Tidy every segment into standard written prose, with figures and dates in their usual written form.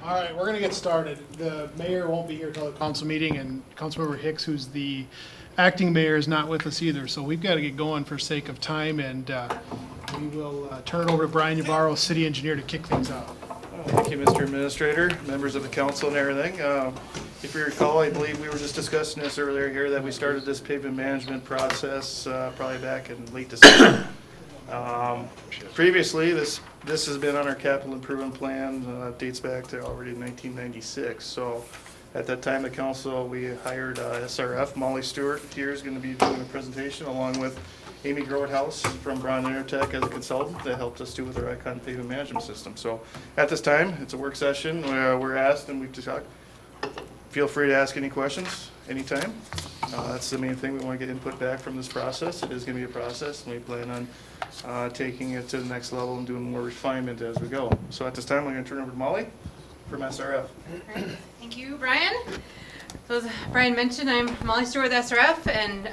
All right, we're going to get started. The mayor won't be here till the council meeting, and Councilmember Hicks, who's the acting mayor, is not with us either. So we've got to get going for sake of time, and we will turn it over to Brian Ybarro, city engineer, to kick things off. Thank you, Mr. Administrator, members of the council and everything. If you recall, I believe we were just discussing this earlier here, that we started this pavement management process probably back in late December. Previously, this has been on our capital improvement plan, dates back to already 1996. So at that time, the council, we hired SRF. Molly Stewart here is going to be doing the presentation along with Amy Groothouse from Brown Intertech as a consultant that helped us do with our Icon pavement management system. So at this time, it's a work session where we're asked and we've talked. Feel free to ask any questions anytime. That's the main thing. We want to get input back from this process. It is going to be a process, and we plan on taking it to the next level and doing more refinement as we go. So at this time, I'm going to turn it over to Molly from SRF. All right. Thank you, Brian. So as Brian mentioned, I'm Molly Stewart with SRF, and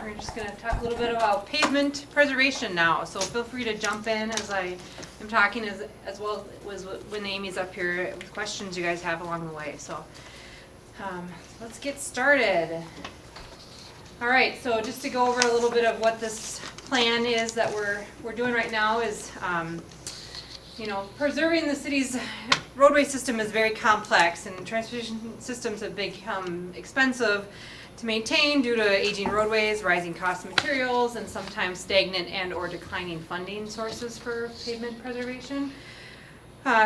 we're just going to talk a little bit about pavement preservation now. So feel free to jump in as I am talking, as well as when Amy's up here with questions you guys have along the way. So let's get started. All right, so just to go over a little bit of what this plan is that we're doing right now is, preserving the city's roadway system is very complex, and transportation systems have become expensive to maintain due to aging roadways, rising cost of materials, and sometimes stagnant and or declining funding sources for pavement preservation.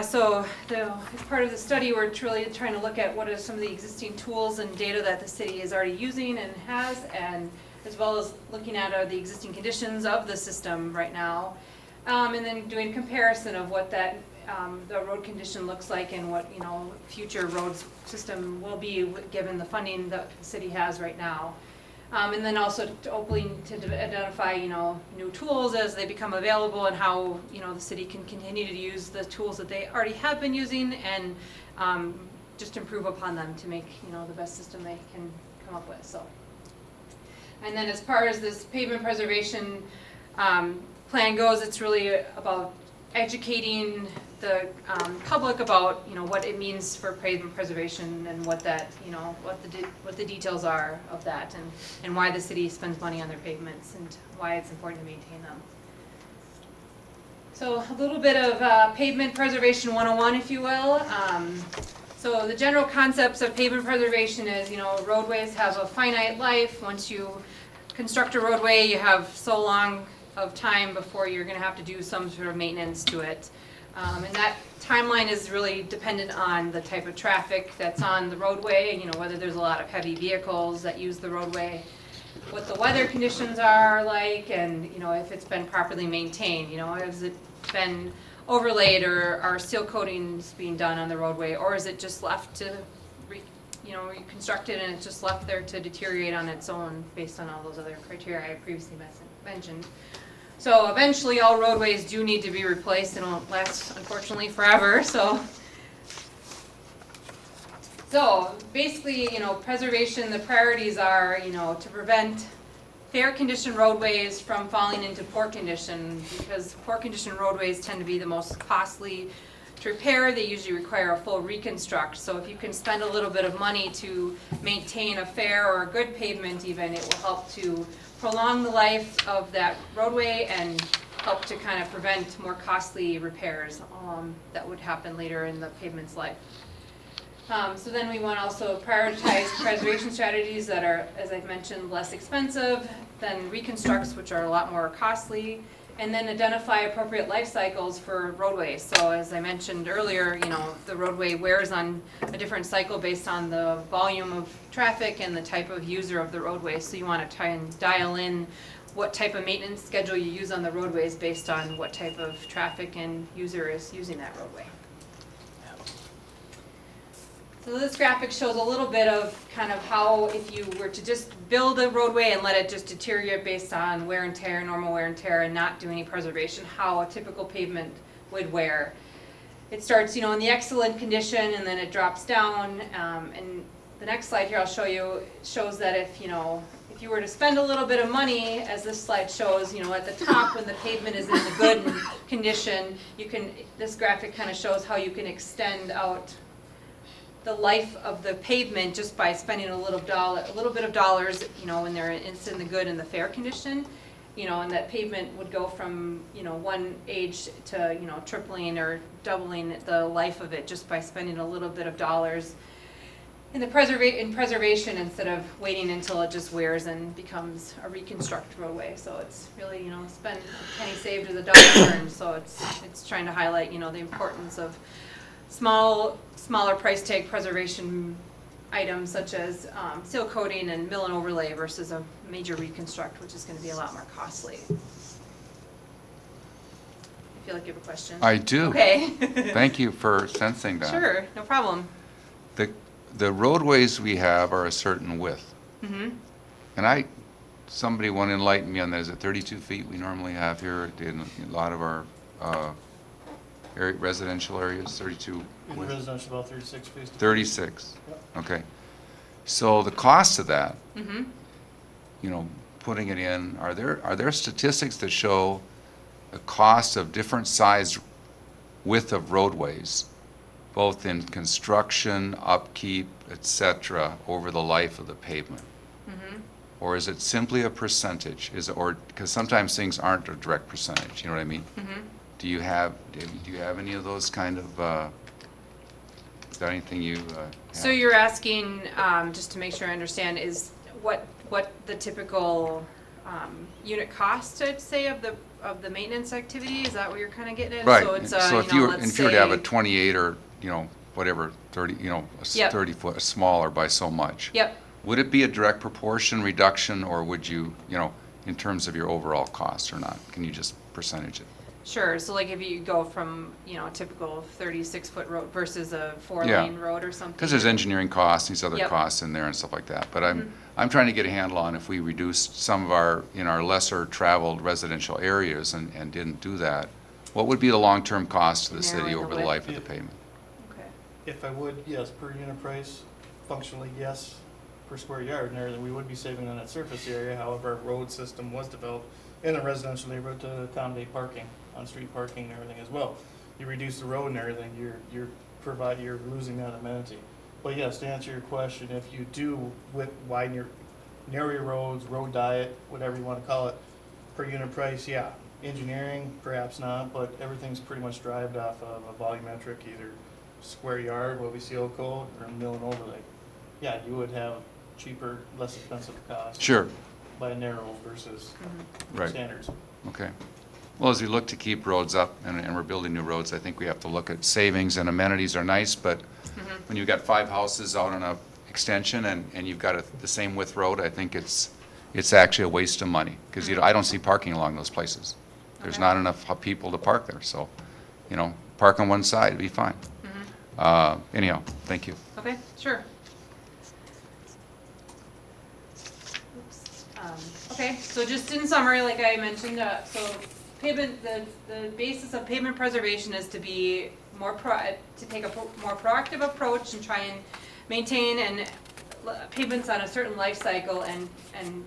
So as part of the study, we're really trying to look at what are some of the existing tools and data that the city is already using and has, and as well as looking at the existing conditions of the system right now, and then doing a comparison of what that the road condition looks like and what future road system will be given the funding that the city has right now. And then also opening to identify, new tools as they become available, and how, the city can continue to use the tools that they already have been using and just improve upon them to make, the best system they can come up with. So, and then as far as this pavement preservation plan goes, it's really about educating the public about what it means for pavement preservation and what that what the details are of that, and why the city spends money on their pavements and why it's important to maintain them. So a little bit of pavement preservation 101, if you will. So the general concepts of pavement preservation is, roadways have a finite life. Once you construct a roadway, you have so long of time before you're going to have to do some sort of maintenance to it. And that timeline is really dependent on the type of traffic that's on the roadway, whether there's a lot of heavy vehicles that use the roadway, what the weather conditions are like, and if it's been properly maintained. Has it been overlaid, or are seal coatings being done on the roadway, or is it just left to reconstructed and it's just left there to deteriorate on its own based on all those other criteria I previously mentioned. So eventually all roadways do need to be replaced. They don't last, unfortunately, forever. So basically, preservation, the priorities are, to prevent fair condition roadways from falling into poor condition, because poor condition roadways tend to be the most costly to repair. They usually require a full reconstruct. So if you can spend a little bit of money to maintain a fair or a good pavement even, it will help to prolong the life of that roadway and help to kind of prevent more costly repairs that would happen later in the pavement's life. So then we want to also prioritize preservation strategies that are, as I've mentioned, less expensive than reconstructs, which are a lot more costly, and then identify appropriate life cycles for roadways. So as I mentioned earlier, the roadway wears on a different cycle based on the volume of traffic and the type of user of the roadway. So you want to try and dial in what type of maintenance schedule you use on the roadways based on what type of traffic and user is using that roadway. So this graphic shows a little bit of kind of how, if you were to just build a roadway and let it just deteriorate based on wear and tear, normal wear and tear, and not do any preservation, how a typical pavement would wear. It starts, in the excellent condition, and then it drops down. And the next slide here I'll show you shows that if you were to spend a little bit of money, as this slide shows, at the top when the pavement is in the good condition, this graphic kind of shows how you can extend out the life of the pavement just by spending a little bit of dollars, you know, when it's in the good and the fair condition, you know, and that pavement would go from, you know, one age to, you know, tripling or doubling the life of it just by spending a little bit of dollars in preservation instead of waiting until it just wears and becomes a reconstructed roadway. So it's really, you know, spend a penny saved is a dollar earned. So it's trying to highlight, you know, the importance of smaller price tag preservation items such as seal coating and mill and overlay versus a major reconstruct, which is going to be a lot more costly. I feel like you have a question. I do. Okay. Thank you for sensing that. Sure, no problem. The roadways we have are a certain width. Mm-hmm. And somebody want to enlighten me on that. Is it 32 feet we normally have here in a lot of our residential areas? 32? In the residential, about 36 feet. 36. Yep. Okay. So the cost of that, Mm-hmm. you know, putting it in, are there statistics that show the cost of different size width of roadways, both in construction, upkeep, etc., over the life of the pavement? Mm-hmm. Or is it simply a percentage? Because sometimes things aren't a direct percentage, you know what I mean? Mm-hmm. Do you have any of those kind of, is that anything you have? So you're asking, just to make sure I understand, is what the typical unit cost, I'd say, of the maintenance activity? Is that what you're kind of getting at? Right. So it's, So if you you know, were let's to have a say- 28 or, you know, whatever, 30, you know, Yep. 30 foot smaller by so much. Yep. Would it be a direct proportion reduction, or would you, you know, in terms of your overall cost or not? Can you just percentage it? Sure. So like if you go from, you know, a typical 36-foot road versus a Yeah. 4-lane road or something. Because there's engineering costs, these other Yep. costs in there and stuff like that. But Mm-hmm. I'm trying to get a handle on if we reduced some of our lesser traveled residential areas and didn't do that, what would be the long-term cost to the city Narrowing the over the width. life of the pavement? Okay. If I would, yes, per unit price, functionally, yes, per square yard and everything, we would be saving on that surface area. However, our road system was developed in a residential neighborhood to accommodate parking, on-street parking and everything as well. You reduce the road and everything, you're losing that amenity. But yes, to answer your question, if you do narrow your roads, road diet, whatever you want to call it, per unit price, yeah. Engineering, perhaps not, but everything's pretty much derived off of a volumetric, either square yard, what we seal code, or mill and overlay. Yeah, you would have cheaper, less expensive cost. Sure, By narrow versus right, standards. okay. Well, as we look to keep roads up and we're building new roads, I think we have to look at savings, and amenities are nice, but when you've got 5 houses out on a extension and you've got the same width road, I think it's actually a waste of money, because I don't see parking along those places. There's Okay. not enough people to park there, so, you know, park on one side, it'd be fine. Anyhow, thank you. Okay, sure. Oops. Okay, so just in summary, like I mentioned, so pavement, the basis of pavement preservation is to be to take a more proactive approach and try and maintain pavements on a certain life cycle and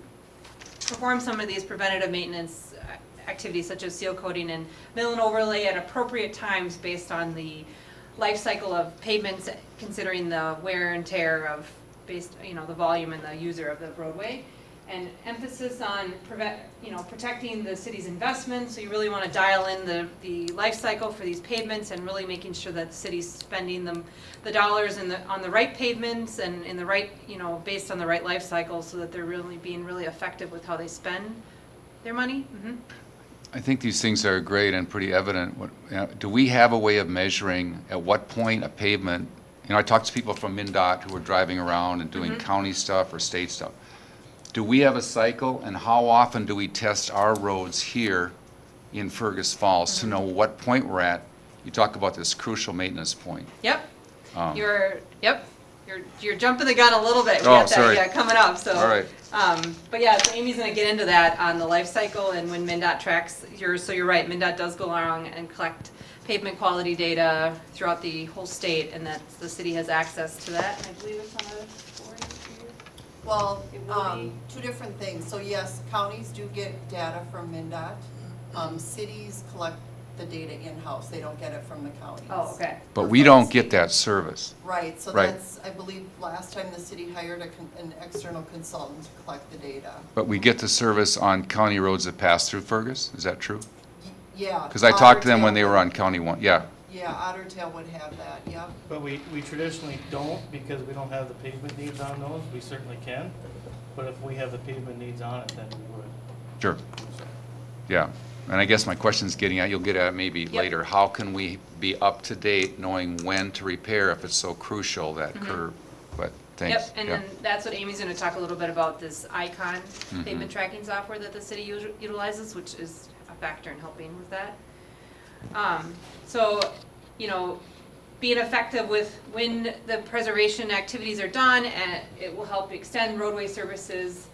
perform some of these preventative maintenance activities such as seal coating and mill and overlay at appropriate times based on the life cycle of pavements, considering the wear and tear of the volume and the user of the roadway, and emphasis on protecting the city's investments. So you really want to dial in the life cycle for these pavements and really making sure that the city's spending the dollars on the right pavements and in the right, based on the right life cycle, so that they're really being really effective with how they spend their money. Mm-hmm. I think these things are great and pretty evident. Do we have a way of measuring at what point a pavement, I talked to people from MnDOT who are driving around and doing county stuff or state stuff. Do we have a cycle, and how often do we test our roads here in Fergus Falls to know what point we're at? You talk about this crucial maintenance point. Yep. Um, You're jumping the gun a little bit. We Oh, got that, sorry. yeah, coming up. So, All right. But yeah, so Amy's going to get into that on the life cycle and when MnDOT tracks so you're right. MnDOT does go along and collect pavement quality data throughout the whole state, and that the city has access to that. And I believe it's on a 4-year. Well, It will be. two different things. So yes, counties do get data from MnDOT. Cities collect the data in-house. They don't get it from the counties. Oh, okay. But we don't get that service. Right, so Right. that's, I believe, last time the city hired an external consultant to collect the data. But we get the service on county roads that pass through Fergus, is that true? Yeah. Because I talked to them when Ottertail they were would- on County One, yeah. Yeah, Ottertail would have that, yep. But we traditionally don't, because we don't have the pavement needs on those. We certainly can. But if we have the pavement needs on it, then we would. Sure. Yeah, and I guess my question's getting at, you'll get at it maybe Yep. later, how can we be up to date knowing when to repair if it's so crucial, that curve? But thanks. Yep, and Yeah. then that's what Amy's gonna talk a little bit about, this Icon Mhm. pavement tracking software that the city utilizes, which is a factor in helping with that. So, you know, being effective with when the preservation activities are done, and it will help extend roadway services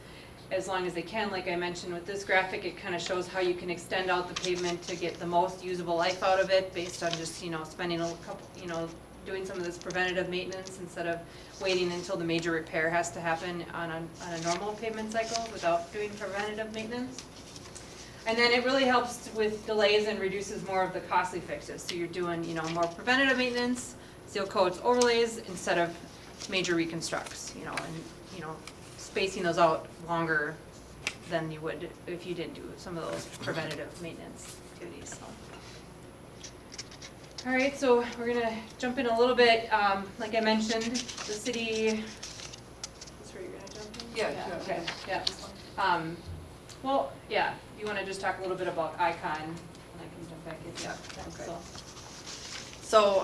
as long as they can. Like I mentioned with this graphic, it kind of shows how you can extend out the pavement to get the most usable life out of it based on just, you know, spending a couple, you know, doing some of this preventative maintenance instead of waiting until the major repair has to happen on a normal pavement cycle without doing preventative maintenance. And then it really helps with delays and reduces more of the costly fixes. So you're doing, you know, more preventative maintenance, seal coats, overlays, instead of major reconstructs, you know, and, you know, spacing those out longer than you would if you didn't do some of those preventative maintenance activities, so. All right, so we're gonna jump in a little bit, like I mentioned, the city, that's where you're gonna jump in? Yeah, Okay, yeah. Well, yeah, you wanna just talk a little bit about Icon, and I can jump back in. Yeah, okay. So, So,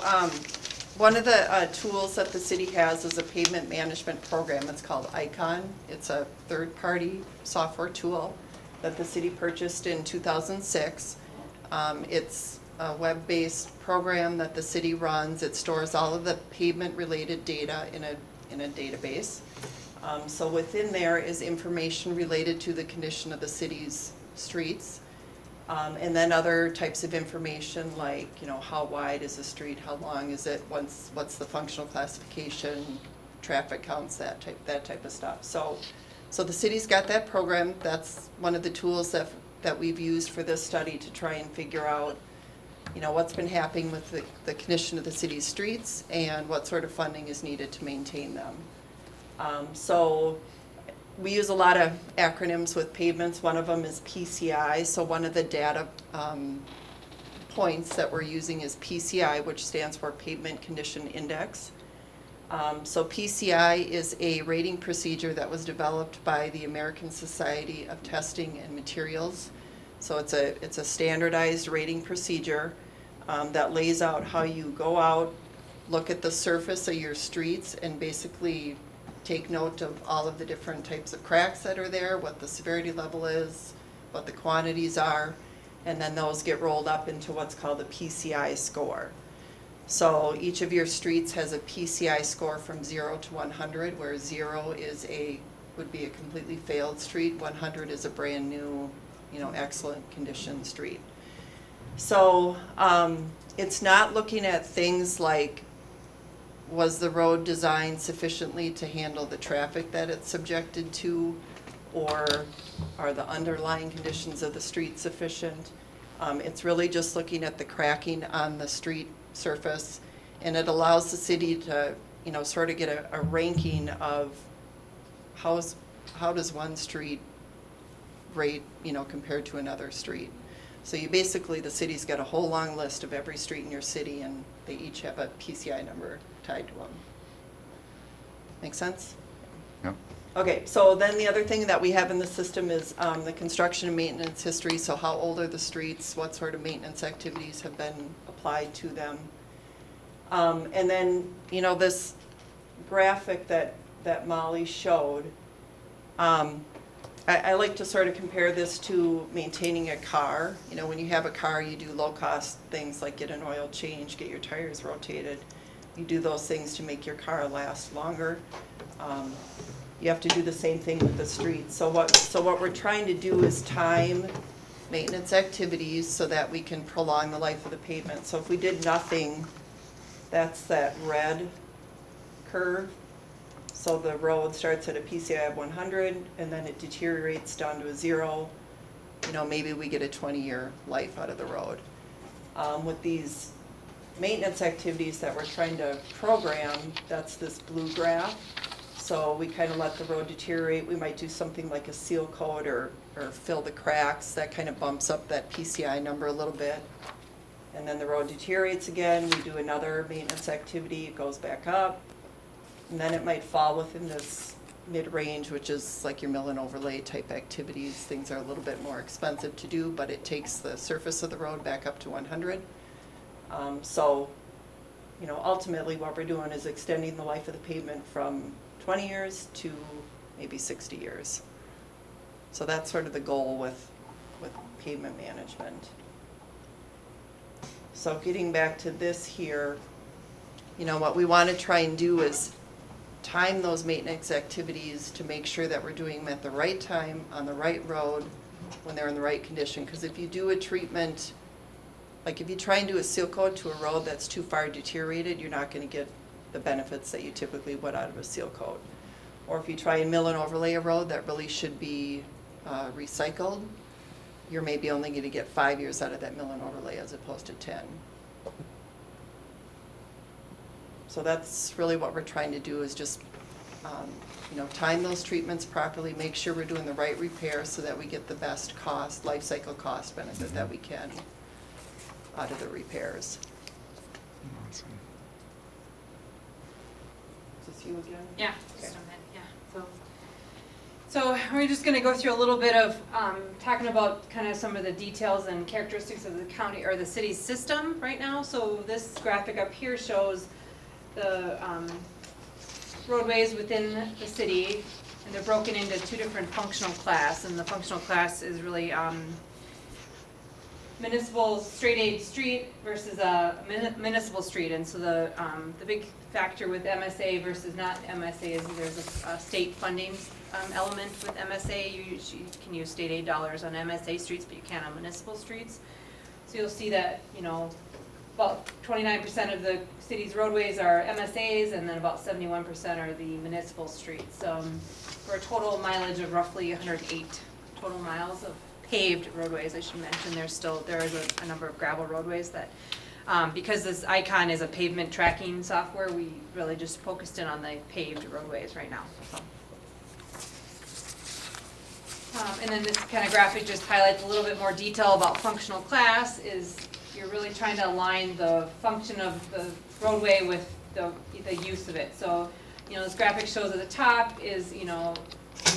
one of the tools that the city has is a pavement management program. It's called Icon. It's a third-party software tool that the city purchased in 2006. It's a web-based program that the city runs. It stores all of the pavement-related data in a database. So within there is information related to the condition of the city's streets. And then other types of information like, you know, how wide is the street, how long is it, what's the functional classification, traffic counts, that type of stuff. So the city's got that program. That's one of the tools that we've used for this study to try and figure out, you know, what's been happening with the condition of the city's streets and what sort of funding is needed to maintain them. So we use a lot of acronyms with pavements. One of them is PCI. So one of the data points that we're using is PCI, which stands for Pavement Condition Index. So PCI is a rating procedure that was developed by the American Society of Testing and Materials. So it's a standardized rating procedure that lays out how you go out, look at the surface of your streets, and basically take note of all of the different types of cracks that are there, what the severity level is, what the quantities are, and then those get rolled up into what's called a PCI score. So each of your streets has a PCI score from 0 to 100, where 0 would be a completely failed street, 100 is a brand new, you know, excellent condition street. So it's not looking at things like, was the road designed sufficiently to handle the traffic that it's subjected to, or are the underlying conditions of the street sufficient? It's really just looking at the cracking on the street surface, and it allows the city to, you know, sort of get a ranking of how does one street rate, you know, compared to another street. So you basically, the city's got a whole long list of every street in your city, and they each have a PCI number tied to them. Make sense? Yeah. Okay, so then the other thing that we have in the system is the construction and maintenance history. So how old are the streets? What sort of maintenance activities have been applied to them? And then, you know, this graphic that Molly showed, I like to sort of compare this to maintaining a car. You know, when you have a car, you do low-cost things like get an oil change, get your tires rotated. You do those things to make your car last longer. You have to do the same thing with the streets. So what we're trying to do is time maintenance activities so that we can prolong the life of the pavement. So if we did nothing, that's that red curve. So the road starts at a PCI of 100, and then it deteriorates down to a 0. You know, maybe we get a 20-year life out of the road. With these maintenance activities that we're trying to program, that's this blue graph. So we kind of let the road deteriorate. We might do something like a seal coat or fill the cracks. That kind of bumps up that PCI number a little bit. And then the road deteriorates again. We do another maintenance activity. It goes back up. And then it might fall within this mid-range, which is like your mill and overlay type activities. Things are a little bit more expensive to do, but it takes the surface of the road back up to 100. So, you know, ultimately what we're doing is extending the life of the pavement from 20 years to maybe 60 years. So that's sort of the goal with pavement management. So getting back to this here, you know, what we want to try and do is time those maintenance activities to make sure that we're doing them at the right time, on the right road, when they're in the right condition. Because if you do a treatment, like if you try and do a seal coat to a road that's too far deteriorated, you're not going to get the benefits that you typically would out of a seal coat. Or if you try and mill and overlay a road that really should be recycled, you're maybe only going to get 5 years out of that mill and overlay as opposed to 10. So that's really what we're trying to do, is just you know, time those treatments properly, make sure we're doing the right repairs so that we get the best cost, life cycle cost benefit that we can out of the repairs. Awesome. Is this you again? Yeah, Okay. just on that, yeah. So we're just gonna go through a little bit of talking about kind of some of the details and characteristics of the county or the city's system right now. So this graphic up here shows the roadways within the city, and they're broken into two different functional class, and the functional class is really municipal straight aid street versus a municipal street. And so the big factor with MSA versus not MSA is there's a state funding element with MSA. You can use state aid dollars on MSA streets, but you can't on municipal streets. So you'll see that, you know, about 29% of the city's roadways are MSAs, and then about 71% are the municipal streets. For a total mileage of roughly 108 total miles of paved roadways, I should mention. There is a number of gravel roadways that, because this Icon is a pavement tracking software, we really just focused in on the paved roadways right now. So. And then this kind of graphic just highlights a little bit more detail about functional class. Is you're really trying to align the function of the roadway with the use of it. So, you know, this graphic shows at the top is, you know,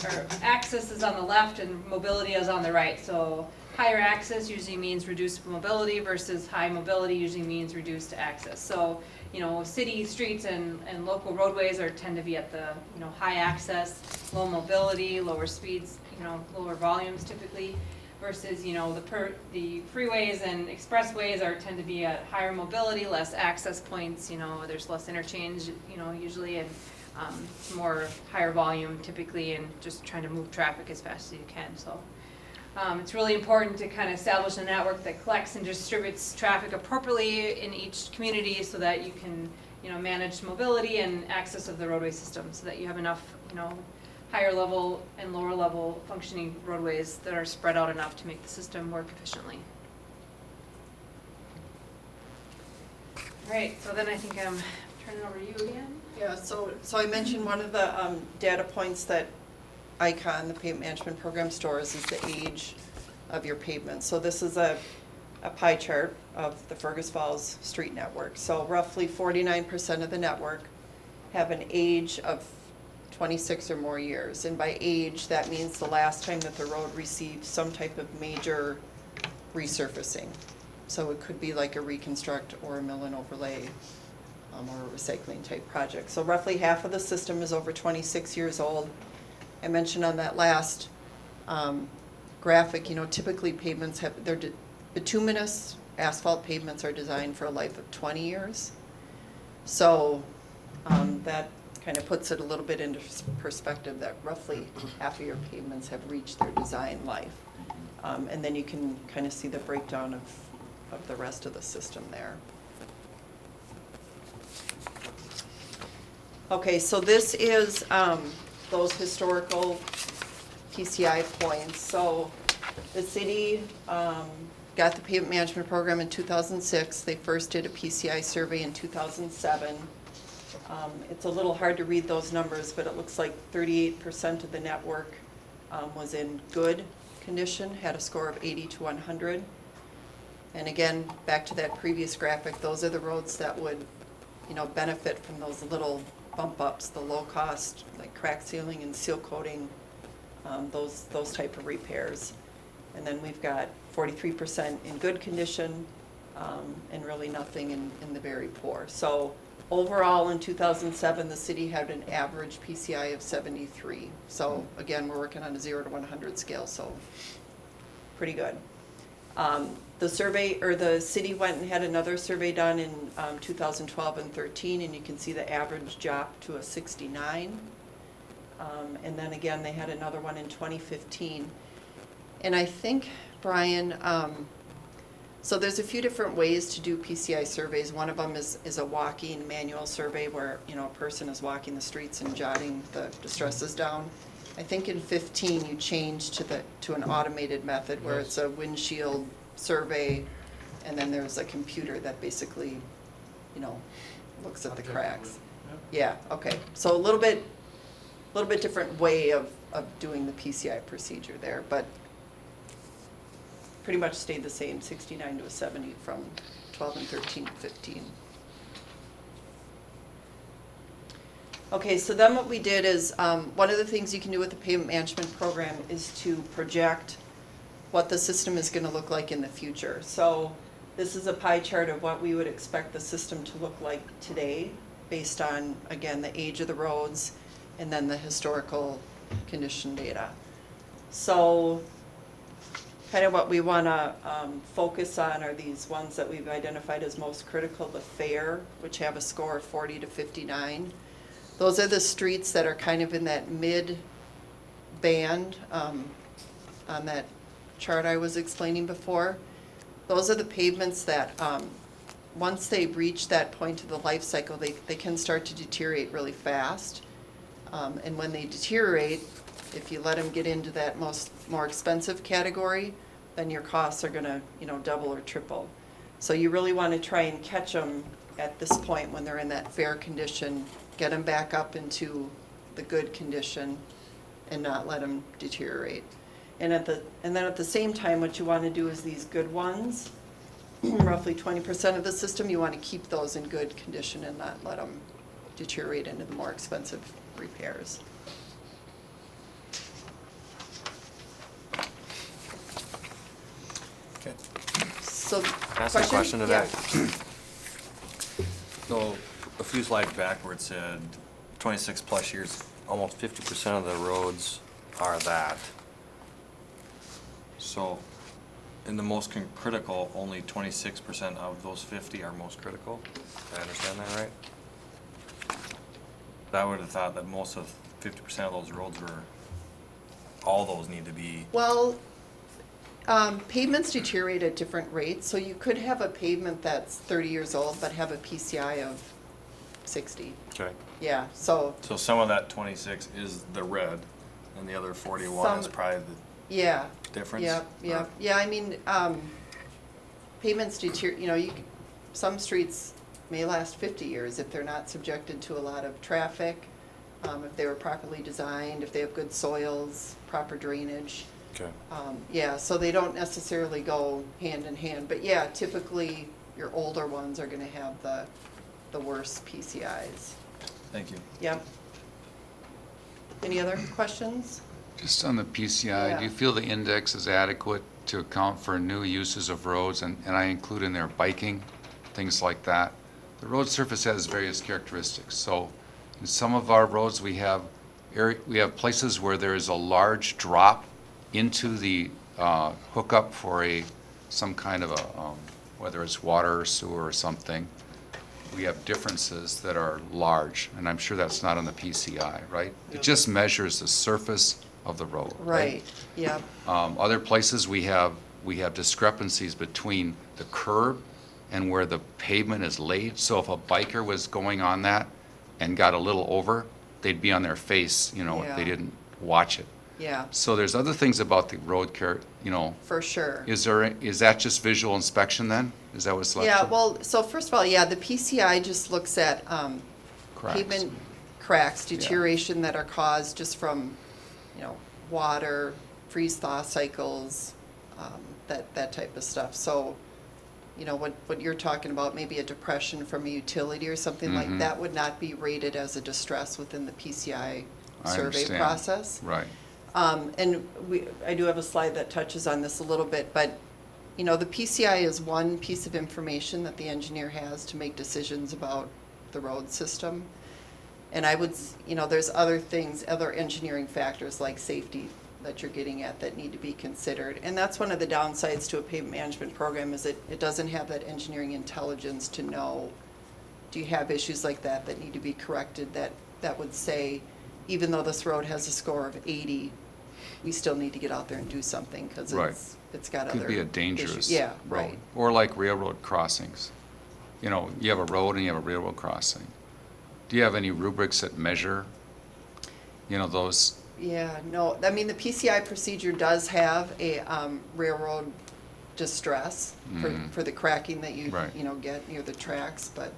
our access is on the left and mobility is on the right. So higher access usually means reduced mobility versus high mobility usually means reduced access. So, you know, city streets and local roadways tend to be at the, you know, high access, low mobility, lower speeds, you know, lower volumes typically, versus, you know, the freeways and expressways tend to be at higher mobility, less access points, you know, there's less interchange, you know, usually, and more higher volume typically, and just trying to move traffic as fast as you can. So it's really important to kind of establish a network that collects and distributes traffic appropriately in each community so that you can, you know, manage mobility and access of the roadway system so that you have enough, you know, higher level and lower level functioning roadways that are spread out enough to make the system work efficiently. All right, so then I think I'm turning over to you again. Yeah, so I mentioned one of the data points that Icon, the pavement management program, stores is the age of your pavement. So this is a pie chart of the Fergus Falls street network. So roughly 49% of the network have an age of 26 or more years. And by age, that means the last time that the road received some type of major resurfacing. So it could be like a reconstruct or a mill and overlay or a recycling type project. So roughly half of the system is over 26 years old. I mentioned on that last graphic, you know, typically pavements have, they're bituminous asphalt pavements are designed for a life of 20 years. So that kind of puts it a little bit into perspective that roughly half of your pavements have reached their design life. And then you can kind of see the breakdown of the rest of the system there. Okay, so this is those historical PCI points. So the city got the pavement management program in 2006. They first did a PCI survey in 2007. It's a little hard to read those numbers, but it looks like 38% of the network was in good condition, had a score of 80 to 100. And again, back to that previous graphic, those are the roads that would, benefit from those little bump ups, the low cost, like crack sealing and seal coating, those type of repairs. And then we've got 43% in good condition, and really nothing in the very poor. So overall, in 2007, the city had an average PCI of 73. So again, we're working on a 0 to 100 scale, so pretty good. The city went and had another survey done in 2012 and 13, and you can see the average dropped to a 69. And then again, they had another one in 2015. And I think, Brian, so there's a few different ways to do PCI surveys. One of them is a walking manual survey where, a person is walking the streets and jotting the distresses down. I think in 15 you changed to an automated method where it's a windshield survey, and then there's a computer that basically, looks at the cracks. Yeah, okay. So a little bit different way of doing the PCI procedure there, but pretty much stayed the same, 69 to a 70 from 12 and 13 to 15. Okay, so then what we did is, one of the things you can do with the pavement management program is to project what the system is going to look like in the future. So this is a pie chart of what we would expect the system to look like today, based on, again, the age of the roads and then the historical condition data. So kind of what we want to focus on are these ones that we've identified as most critical, the fair, which have a score of 40 to 59. Those are the streets that are kind of in that mid band on that chart I was explaining before. Those are the pavements that once they reach that point of the life cycle, they can start to deteriorate really fast. And when they deteriorate, if you let them get into that more expensive category, then your costs are going to double or triple. So you really want to try and catch them at this point when they're in that fair condition, get them back up into the good condition, and not let them deteriorate. And then at the same time, what you want to do is these good ones, roughly 20% of the system, you want to keep those in good condition and not let them deteriorate into the more expensive repairs. Okay. So, Can I ask a question to Yeah. that? So, a few slides backward said 26 plus years, almost 50% of the roads are that. So, in the most critical, only 26% of those 50 are most critical. Did I understand that right? I would have thought that most of 50% of those roads were, all those need to be. Well, pavements deteriorate at different rates, so you could have a pavement that's 30 years old but have a PCI of 60. Okay. Yeah, so, So some of that 26 is the red, and the other 41 is Some- probably yeah. the difference? Yeah. I mean, pavements deteriorate, some streets may last 50 years if they're not subjected to a lot of traffic, if they were properly designed, if they have good soils, proper drainage. Okay. Yeah, so they don't necessarily go hand in hand, but yeah, typically your older ones are going to have the worst PCIs. Thank you. Yep. Any other questions? Just on the PCI, do you Yeah. feel the index is adequate to account for new uses of roads? And I include in there biking, things like that. The road surface has various characteristics. So in some of our roads, we have places where there is a large drop into the hookup for some kind of whether it's water or sewer or something. We have differences that are large, and I'm sure that's not on the PCI, right? It just measures the surface of the road, Right, yep. Other places, we have discrepancies between the curb and where the pavement is laid. So if a biker was going on that and got a little over, they'd be on their face, if Yeah. they didn't watch it. Yeah, So there's other things about the road care, you know, for sure. is that just visual inspection then? Is that what's Yeah, selected? well, so first of all, yeah, the PCI just looks at Cracks. pavement cracks, deterioration that are caused just from, you know, water, freeze-thaw cycles, that type of stuff. So, you know, what you're talking about, maybe a depression from a utility or something like Mhm. that would not be rated as a distress within the PCI I survey understand. process. Right. And I do have a slide that touches on this a little bit, but, you know, the PCI is one piece of information that the engineer has to make decisions about the road system. And I would, you know, there's other things, other engineering factors like safety that you're getting at that need to be considered. And that's one of the downsides to a pavement management program is it doesn't have that engineering intelligence to know, do you have issues like that that need to be corrected that would say, even though this road has a score of 80, we still need to get out there and do something because Right. it's got other Could be a issues. dangerous Yeah, road. right. Or like railroad crossings. You know, you have a road and you have a railroad crossing. Do you have any rubrics that measure, you know, those? Yeah, no, I mean, the PCI procedure does have a railroad distress Mhm. for the cracking that you, Right. you know, get near the tracks, but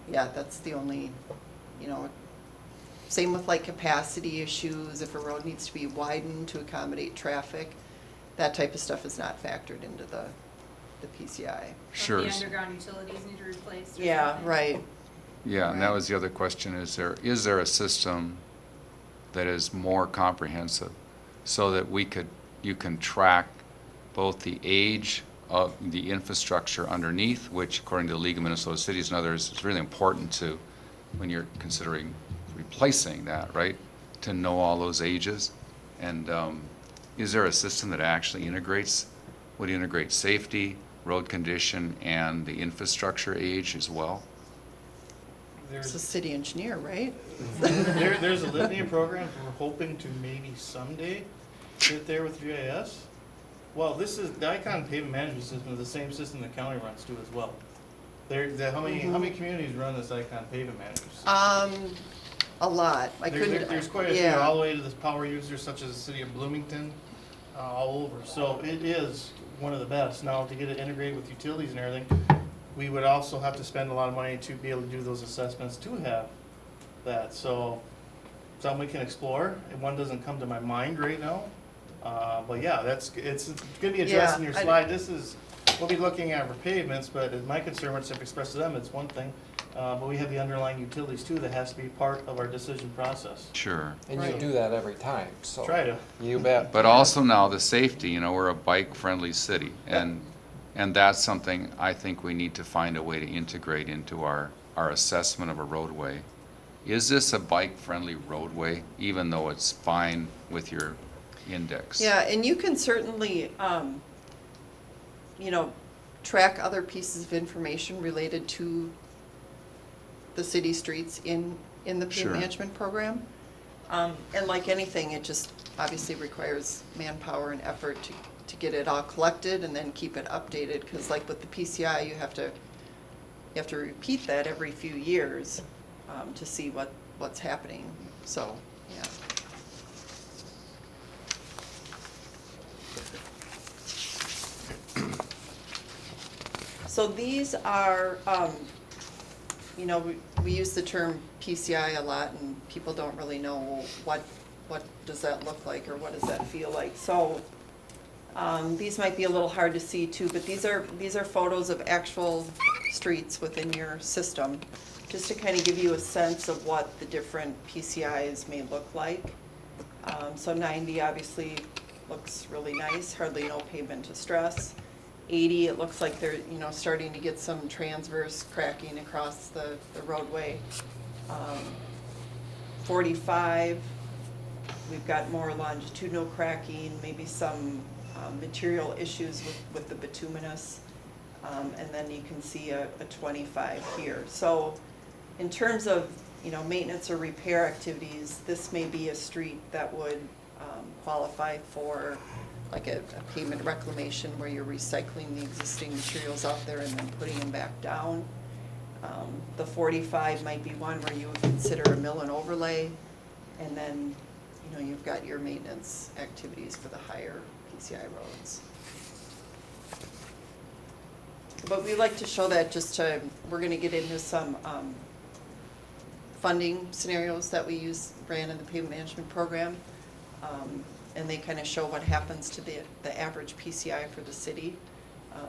yeah, that's the only, you know, same with like capacity issues, if a road needs to be widened to accommodate traffic, that type of stuff is not factored into the PCI. Sure. The underground utilities need to be replaced or Yeah, something. right. Yeah, and that Right. was the other question, is there a system that is more comprehensive so that you can track both the age of the infrastructure underneath, which according to the League of Minnesota Cities and others, is really important to, when you're considering replacing that, right? To know all those ages. And is there a system that actually would integrate safety, road condition, and the infrastructure age as well? It's a city engineer, right? There's a litany of programs we're hoping to maybe someday get there with GIS. Well, this is, the Icon pavement management system is the same system the county runs to as well. How many communities run this Icon pavement management system? A lot. I couldn't. There's quite a few, yeah. all the way to the power users such as the city of Bloomington, all over. So it is one of the best. Now, to get it integrated with utilities and everything, we would also have to spend a lot of money to be able to do those assessments to have that. So something we can explore. And one doesn't come to my mind right now. But yeah, it's gonna be addressed in your Yeah, slide. We'll be looking at repavements, but my concern, which I've expressed to them, it's one thing. But we have the underlying utilities too that has to be part of our decision process. Sure. And Right. you do that every time, so. Try to. You bet. But also now the safety, you know, we're a bike-friendly city, and that's something I think we need to find a way to integrate into our assessment of a roadway. Is this a bike-friendly roadway, even though it's fine with your index? Yeah, and you can certainly, you know, track other pieces of information related to the city streets in the Sure. pavement management program. And like anything, it just obviously requires manpower and effort to get it all collected and then keep it updated, because like with the PCI, you have to repeat that every few years to see what's happening, so, yeah. So these are, you know, we use the term PCI a lot, and people don't really know what does that look like or what does that feel like. So these might be a little hard to see too, but these are photos of actual streets within your system, just to kind of give you a sense of what the different PCIs may look like. So 90 obviously looks really nice, hardly no pavement distress. 80, it looks like they're, you know, starting to get some transverse cracking across the roadway. 45, we've got more longitudinal cracking, maybe some material issues with the bituminous. And then you can see a 25 here. So in terms of, you know, maintenance or repair activities, this may be a street that would qualify for like a pavement reclamation where you're recycling the existing materials out there and then putting them back down. The 45 might be one where you would consider a mill and overlay, and then, you know, you've got your maintenance activities for the higher PCI roads. But we like to show that just to, we're gonna get into some funding scenarios that we ran in the pavement management program. And they kind of show what happens to the average PCI for the city.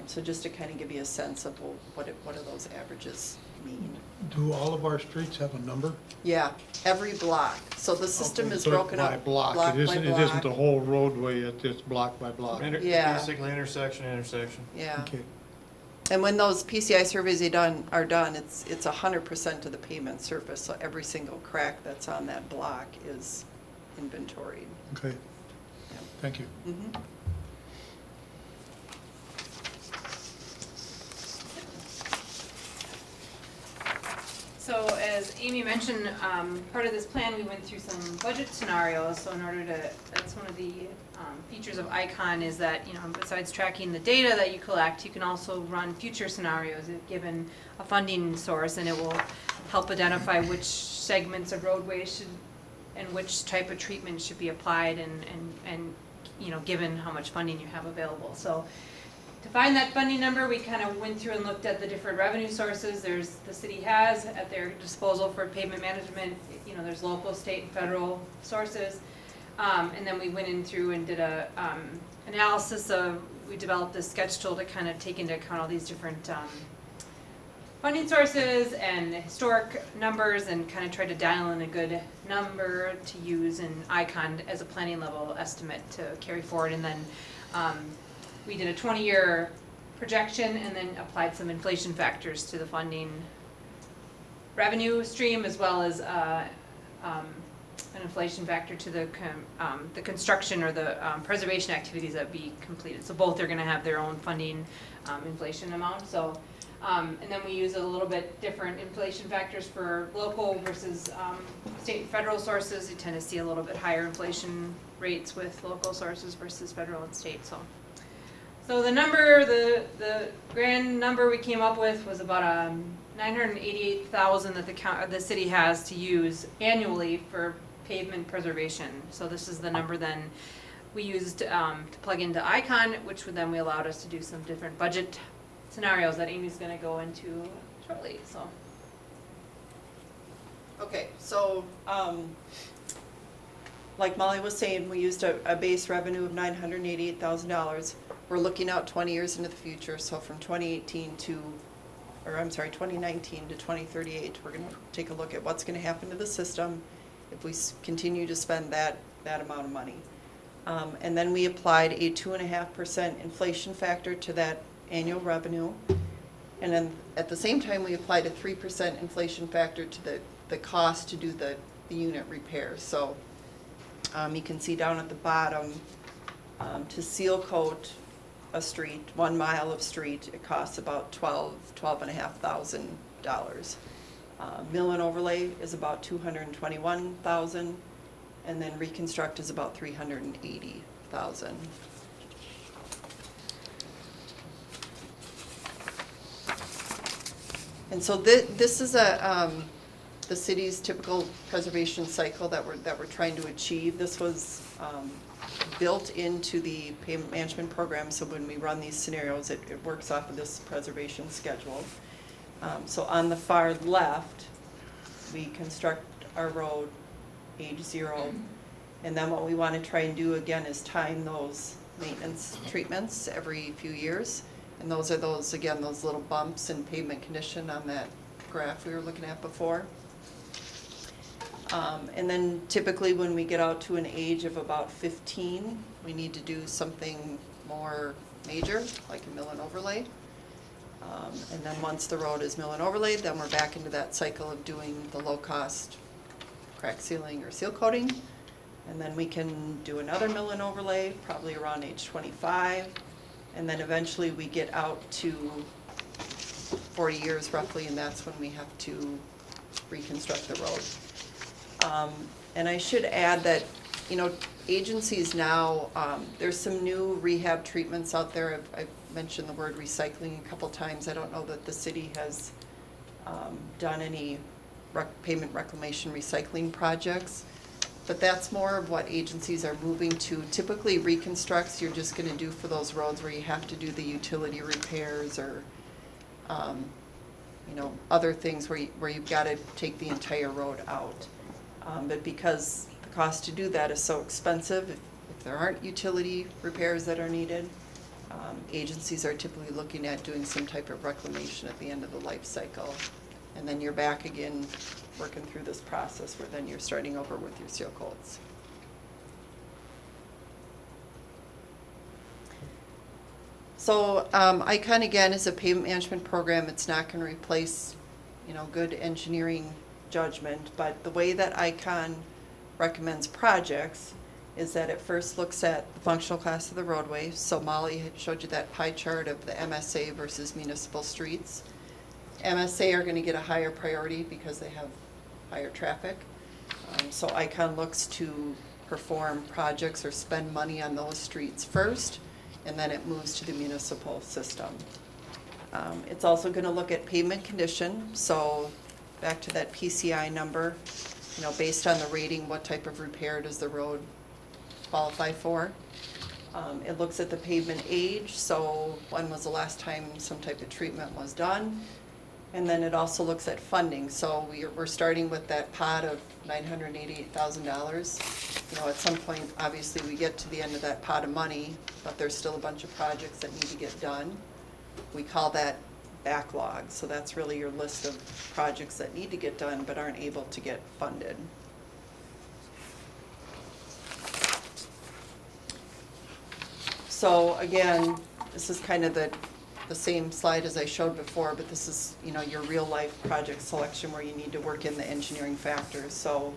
So just to kind of give you a sense of what do those averages mean. Do all of our streets have a number? Yeah, every block. So the system Okay, is so broken up by block. block It isn't, by it isn't block. the whole roadway, it's block by block. Yeah. Basically intersection, intersection. Yeah. Okay. And when those PCI surveys are done, it's 100% of the pavement surface, so every single crack that's on that block is inventoried. Okay, Yeah. thank you. Mhm. So as Amy mentioned, part of this plan, we went through some budget scenarios, so in order to, that's one of the features of ICON is that, you know, besides tracking the data that you collect, you can also run future scenarios if given a funding source, and it will help identify which segments of roadways should, and which type of treatment should be applied and you know, given how much funding you have available. So to find that funding number, we kind of went through and looked at the different revenue sources the city has at their disposal for pavement management. You know, there's local, state, and federal sources. And then we went in through and did a analysis of, we developed a sketch tool to kind of take into account all these different funding sources and historic numbers, and kind of tried to dial in a good number to use in ICON as a planning level estimate to carry forward. And then we did a 20-year projection and then applied some inflation factors to the funding revenue stream, as well as an inflation factor to the construction or the preservation activities that be completed. So both are going to have their own funding inflation amount. So, and then we use a little bit different inflation factors for local versus state and federal sources. You tend to see a little bit higher inflation rates with local sources versus federal and state. So the number, the grand number we came up with was about $988,000 that the city has to use annually for pavement preservation. So this is the number then we used to plug into ICON, which would then we allowed us to do some different budget scenarios that Amy's going to go into shortly. So. Okay, so like Molly was saying, we used a base revenue of $988,000. We're looking out 20 years into the future, so from 2019 to 2038, we're going to take a look at what's going to happen to the system if we continue to spend that amount of money. And then we applied a 2.5% inflation factor to that annual revenue. And then at the same time, we applied a 3% inflation factor to the cost to do the unit repairs. So you can see down at the bottom, to seal coat a street, 1 mile of street, it costs about $12,500. Mill and overlay is about $221,000, and then reconstruct is about $380,000. And so this is the city's typical preservation cycle that we're trying to achieve. This was built into the pavement management program, so when we run these scenarios, it works off of this preservation schedule. So on the far left, we construct our road age 0, and then what we want to try and do again is time those maintenance treatments every few years. And those are those little bumps in pavement condition on that graph we were looking at before. And then typically when we get out to an age of about 15, we need to do something more major, like a mill and overlay. And then once the road is mill and overlaid, then we're back into that cycle of doing the low-cost crack sealing or seal coating. And then we can do another mill and overlay, probably around age 25. And then eventually we get out to 40 years roughly, and that's when we have to reconstruct the road. And I should add that, you know, agencies now, there's some new rehab treatments out there. I've mentioned the word recycling a couple times. I don't know that the city has done any pavement reclamation recycling projects. But that's more of what agencies are moving to. Typically reconstructs, you're just gonna do for those roads where you have to do the utility repairs or, you know, other things where you've gotta take the entire road out. But because the cost to do that is so expensive, if there aren't utility repairs that are needed, agencies are typically looking at doing some type of reclamation at the end of the life cycle. And then you're back again, working through this process where then you're starting over with your seal coats. So ICON again is a pavement management program. It's not going to replace, you know, good engineering judgment, but the way that ICON recommends projects is that it first looks at the functional class of the roadway. So Molly had showed you that pie chart of the MSA versus municipal streets. MSA are going to get a higher priority because they have higher traffic. So ICON looks to perform projects or spend money on those streets first, and then it moves to the municipal system. It's also going to look at pavement condition. So back to that PCI number, you know, based on the rating, what type of repair does the road qualify for? It looks at the pavement age, so when was the last time some type of treatment was done? And then it also looks at funding. So we're starting with that pot of $988,000. You know, at some point, obviously, we get to the end of that pot of money, but there's still a bunch of projects that need to get done. We call that backlog. So that's really your list of projects that need to get done but aren't able to get funded. So again, this is kind of the same slide as I showed before, but this is, you know, your real life project selection where you need to work in the engineering factors. So,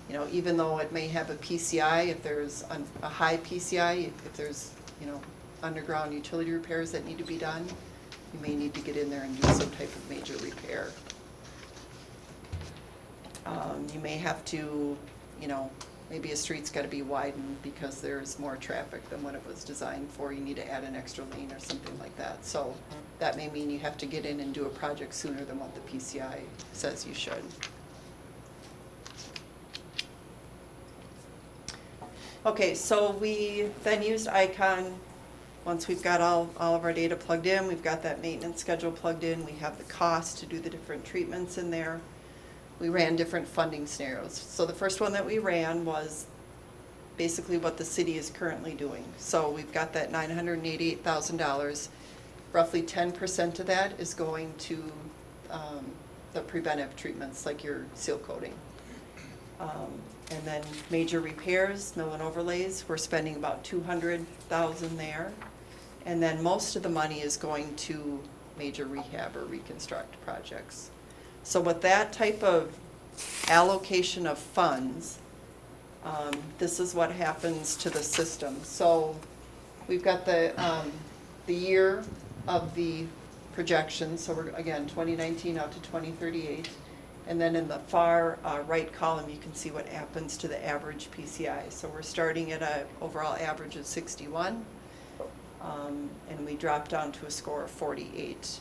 you know, even though it may have a PCI, if there's a high PCI, if there's, you know, underground utility repairs that need to be done, you may need to get in there and do some type of major repair. You may have to, you know, maybe a street's got to be widened because there's more traffic than what it was designed for. You need to add an extra lane or something like that. So that may mean you have to get in and do a project sooner than what the PCI says you should. Okay, so we then used ICON. Once we've got all of our data plugged in, we've got that maintenance schedule plugged in, we have the cost to do the different treatments in there. We ran different funding scenarios. So the first one that we ran was basically what the city is currently doing. So we've got that $988,000. Roughly 10% of that is going to the preventive treatments like your seal coating. And then major repairs, mill and overlays, we're spending about $200,000 there. And then most of the money is going to major rehab or reconstruct projects. So with that type of allocation of funds, this is what happens to the system. So we've got the year of the projection. So we're, again, 2019 out to 2038. And then in the far right column, you can see what happens to the average PCI. So we're starting at an overall average of 61, and we drop down to a score of 48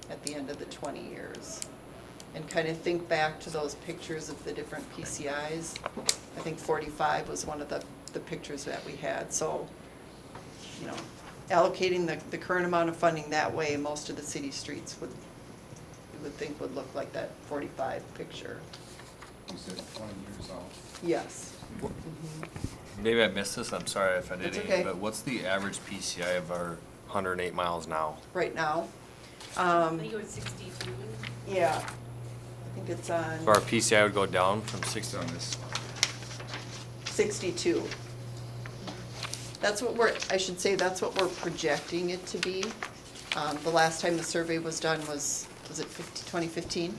at the end of the 20 years. And kind of think back to those pictures of the different PCIs. I think 45 was one of the pictures that we had. So, you know, allocating the current amount of funding that way, most of the city streets would think would look like that 45 picture. You said 20 years out. Yes. Maybe I missed this, I'm sorry if I That's did, okay. but what's the average PCI of our 108 miles now? Right now. I think it was 62. Yeah. I think it's on So our PCI would go down from 60 On this slide. 62. That's what I should say, that's what we're projecting it to be. The last time the survey was done was it 2015?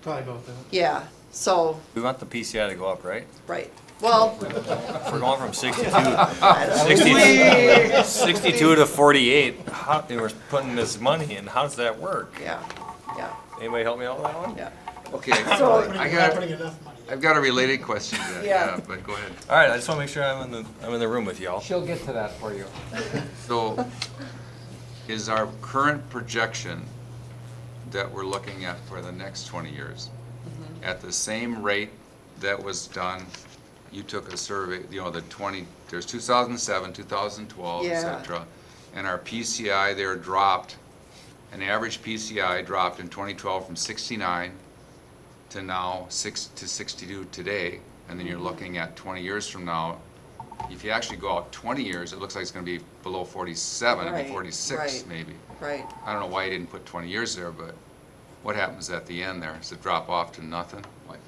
Probably about that. Yeah, so, We want the PCI to go up, right? right. Well, If we're going from 62 to 48, and we're putting this money in, how does that work? yeah, yeah, Anybody help me out with that one? yeah. Okay, So- Not putting enough money. I've got a related question to that, Yeah. yeah, but go ahead. All right, I just want to make sure I'm in the room with y'all. She'll get to that for you. So, is our current projection that we're looking at for the next 20 years at the same rate that was done you took a survey, there's 2007, 2012, et Yeah. cetera, and our PCI there dropped, an average PCI dropped in 2012 from 69 to now 62 today, and then you're looking at 20 years from now. If you actually go out 20 years, it looks like it's going to be below 47, it'll be Right, 46 right. maybe. Right. I don't know why you didn't put 20 years there, but what happens at the end there? Does it drop off to nothing? Like,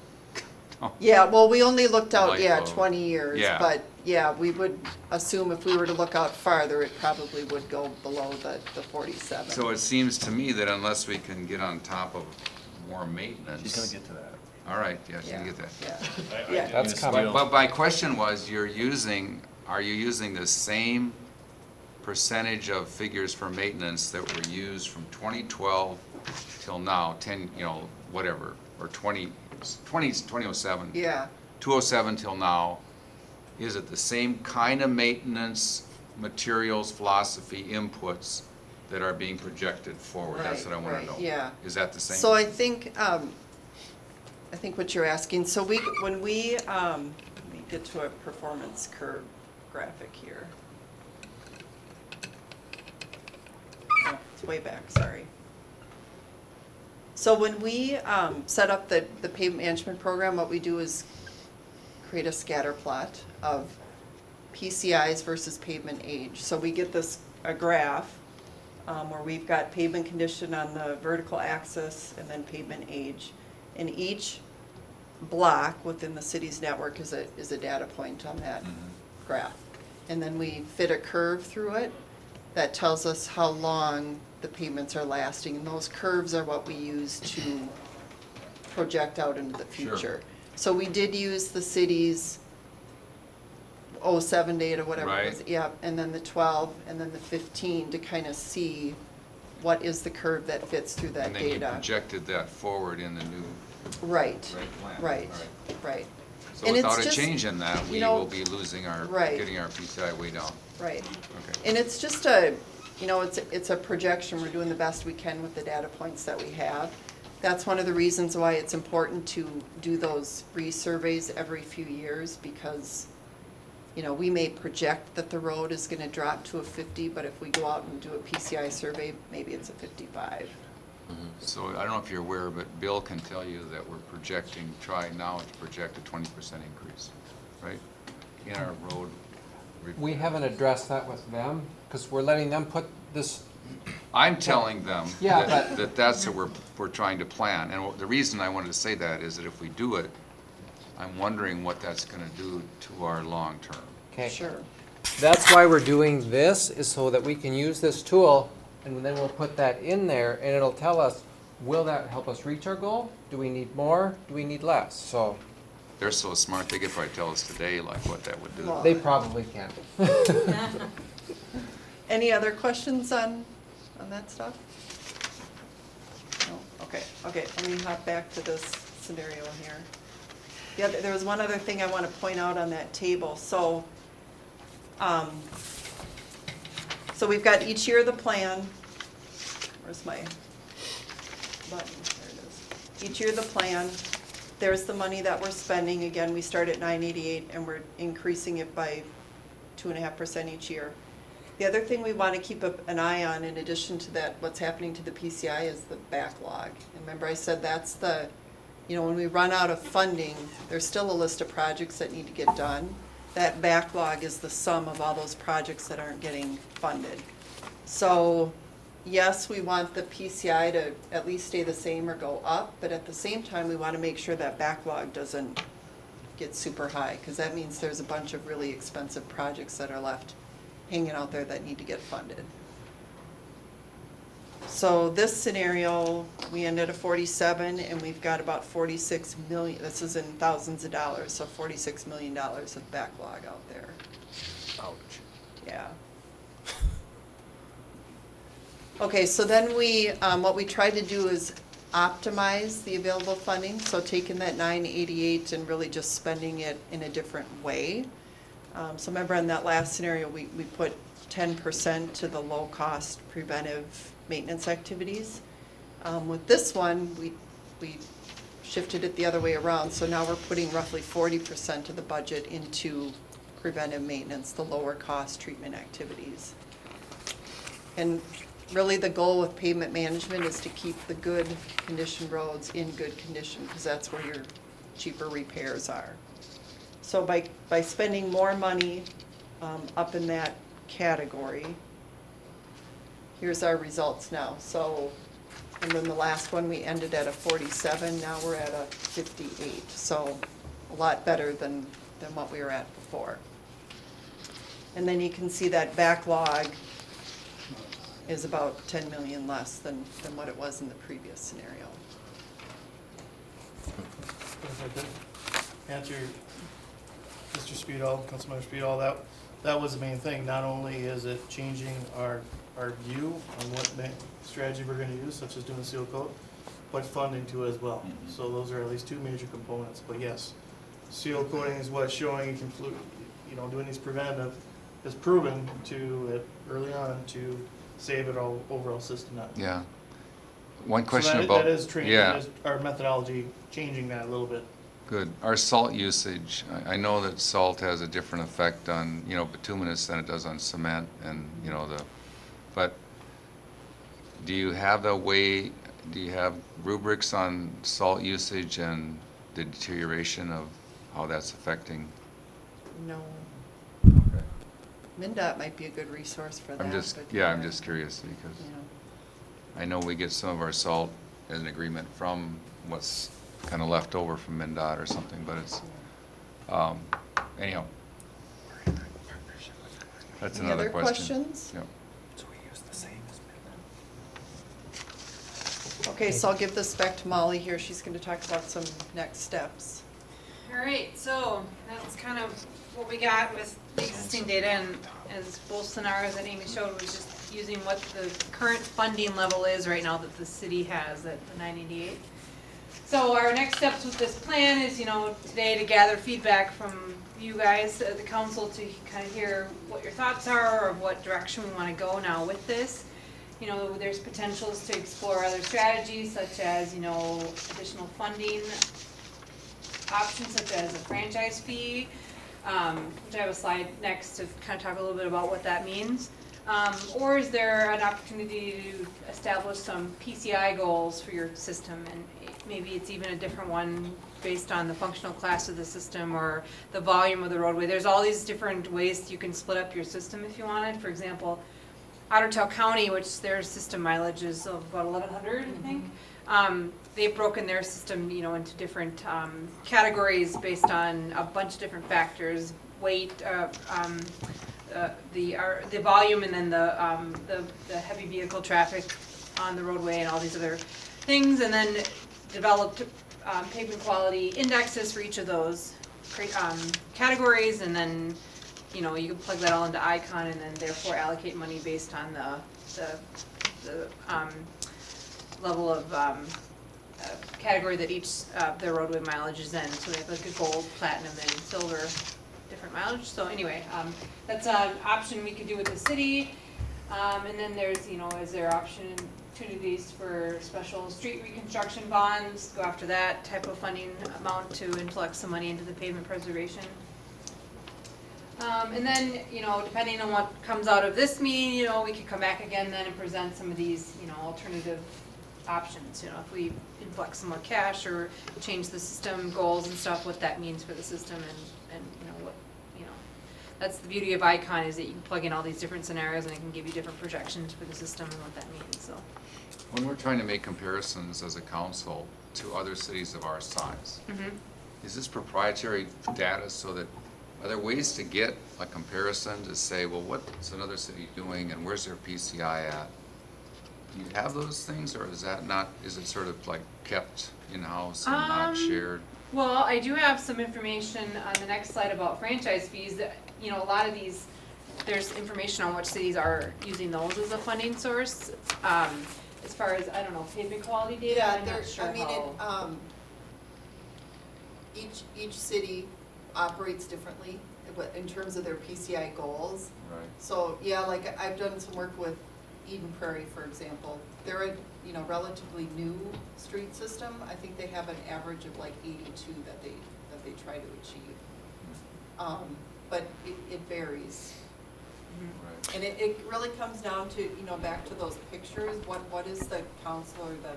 no. Yeah, well, we only looked out, Light yeah, bulb. 20 years. Yeah. But, yeah, we would assume if we were to look out farther, it probably would go below the 47. So it seems to me that unless we can get on top of more maintenance. She's gonna get to that. All right, yeah, she Yeah, can get that. yeah. Yeah. That's coming. But my question was, are you using the same percentage of figures for maintenance that were used from 2012 till now, 10, whatever, or 2007? Yeah. 207 till now, is it the same kind of maintenance, materials, philosophy, inputs that are being projected forward? That's what I want to know. Right, yeah. Is that the same? So I think what you're asking, so when we, let me get to a performance curve graphic here. Oh, it's way back, sorry. So when we set up the pavement management program, what we do is create a scatter plot of PCIs versus pavement age. So we get a graph where we've got pavement condition on the vertical axis and then pavement age. And each block within the city's network is a data point on that graph. And then we fit a curve through it that tells us how long the pavements are lasting. And those curves are what we use to project out into the Sure. future. So we did use the city's 07 data, whatever it was. Right. Yeah, and then the 12, and then the 15 to kind of see what is the curve that fits through that And then you data. projected that forward in the new Right, plan. right, All right, So And it's without a just, change in that, you we know, will be losing right. getting our PCI way down. right. Okay. And it's just it's a projection. We're doing the best we can with the data points that we have. That's one of the reasons why it's important to do those resurveys every few years, because, we may project that the road is gonna drop to a 50, but if we go out and do a PCI survey, maybe it's a 55. So I don't know if you're aware, but Bill can tell you that we're trying now to project a 20% increase, right? In our road. We haven't addressed that with them, because we're letting them put this, I'm telling them Yeah, that that's what we're trying to plan. And the reason I wanted to say that is that if we do it, I'm wondering what that's going to do to our long-term. okay. Sure. That's why we're doing this, is so that we can use this tool, and then we'll put that in there, and it'll tell us, will that help us reach our goal? Do we need more? Do we need less? So They're so smart, they could probably tell us today like what that would do. Well, they probably can. Any other questions on that stuff? No? Okay, let me hop back to this scenario here. Yeah, there was one other thing I want to point out on that table. So we've got each year of the plan. Where's my button? There it is. Each year of the plan, there's the money that we're spending. Again, we start at 988 and we're increasing it by 2.5% each year. The other thing we want to keep an eye on, in addition to that, what's happening to the PCI, is the backlog. And remember I said that's when we run out of funding, there's still a list of projects that need to get done. That backlog is the sum of all those projects that aren't getting funded. So, yes, we want the PCI to at least stay the same or go up, but at the same time, we want to make sure that backlog doesn't get super high, because that means there's a bunch of really expensive projects that are left hanging out there that need to get funded. So this scenario, we end at a 47, and we've got about 46 million, this is in thousands of dollars, so $46 million of backlog out there. Ouch. Yeah. Okay, so then what we tried to do is optimize the available funding, so taking that 988 and really just spending it in a different way. So remember in that last scenario, we put 10% to the low-cost preventive maintenance activities. With this one, we shifted it the other way around. So now we're putting roughly 40% of the budget into preventive maintenance, the lower cost treatment activities. And really the goal with pavement management is to keep the good condition roads in good condition, because that's where your cheaper repairs are. So by spending more money up in that category, here's our results now. So, and then the last one, we ended at a 47, now we're at a 58. So a lot better than what we were at before. And then you can see that backlog is about 10 million less than what it was in the previous scenario. If I could answer Mr. Speedall, Councilmember Speedall, that was the main thing. Not only is it changing our view on what strategy we're gonna use, such as doing seal coat, but funding too as well. So those are at least two major components. But yes, seal coating is what's showing, doing these preventive is proven to, early on, to save it all, overall system net. Yeah. One So question that- about. That is training, Yeah. that is our methodology, changing that a little bit. Good. Our salt usage, I know that salt has a different effect on, bituminous than it does on cement and, but do you have rubrics on salt usage and the deterioration of how that's affecting? No. Okay. MnDOT might be a good resource for that. I'm just but, curious because yeah. I know we get some of our salt as an agreement from what's kind of left over from MnDOT or something, but it's, anyhow. That's Any another other question. questions? Yep. So we use the same as Okay, so I'll give this back to Molly here. She's going to talk about some next steps. All right, so that's kind of what we got with the existing data, and as both scenarios that Amy showed was just using what the current funding level is right now that the city has at the 988. So our next steps with this plan is, today to gather feedback from you guys, the council, to kind of hear what your thoughts are or what direction we want to go now with this. There's potentials to explore other strategies such as, additional funding options such as a franchise fee, which I have a slide next to kind of talk a little bit about what that means. Or is there an opportunity to establish some PCI goals for your system, and maybe it's even a different one based on the functional class of the system or the volume of the roadway. There's all these different ways you can split up your system if you wanted. For example, Ottertail County, which their system mileage is about 1,100, I think. They've broken their system, into different categories based on a bunch of different factors: weight, the volume, and then the heavy vehicle traffic on the roadway, and all these other things, and then developed pavement quality indexes for each of those categories, and then you can plug that all into Icon, and then therefore allocate money based on the level of category that each their roadway mileage is in. So they have like a gold, platinum, and silver different mileage. So anyway, that's an option we could do with the city. And then there's, is there opportunities for special street reconstruction bonds, go after that type of funding amount to influx some money into the pavement preservation. And then, depending on what comes out of this meeting, we could come back again then and present some of these, alternative options. If we influx some more cash or change the system goals and stuff, what that means for the system, and what, that's the beauty of Icon, is that you can plug in all these different scenarios and it can give you different projections for the system and what that means. So When we're trying to make comparisons as a council to other cities of our size, is this proprietary data so that, are there ways to get a comparison to say, well, what's another city doing and where's their PCI at? Do you have those things, or is that not, is it sort of like kept in-house and not shared? Well, I do have some information on the next slide about franchise fees. That, a lot of these, there's information on which cities are using those as a funding source. As far as, I don't know, pavement quality data, I'm not sure how. Each city operates differently in terms of their PCI goals. Right. So, yeah, like I've done some work with Eden Prairie, for example, they're a, you know, relatively new street system. I think they have an average of like 82 that they try to achieve. But it varies. And it really comes down to, you know, back to those pictures, what is the council or the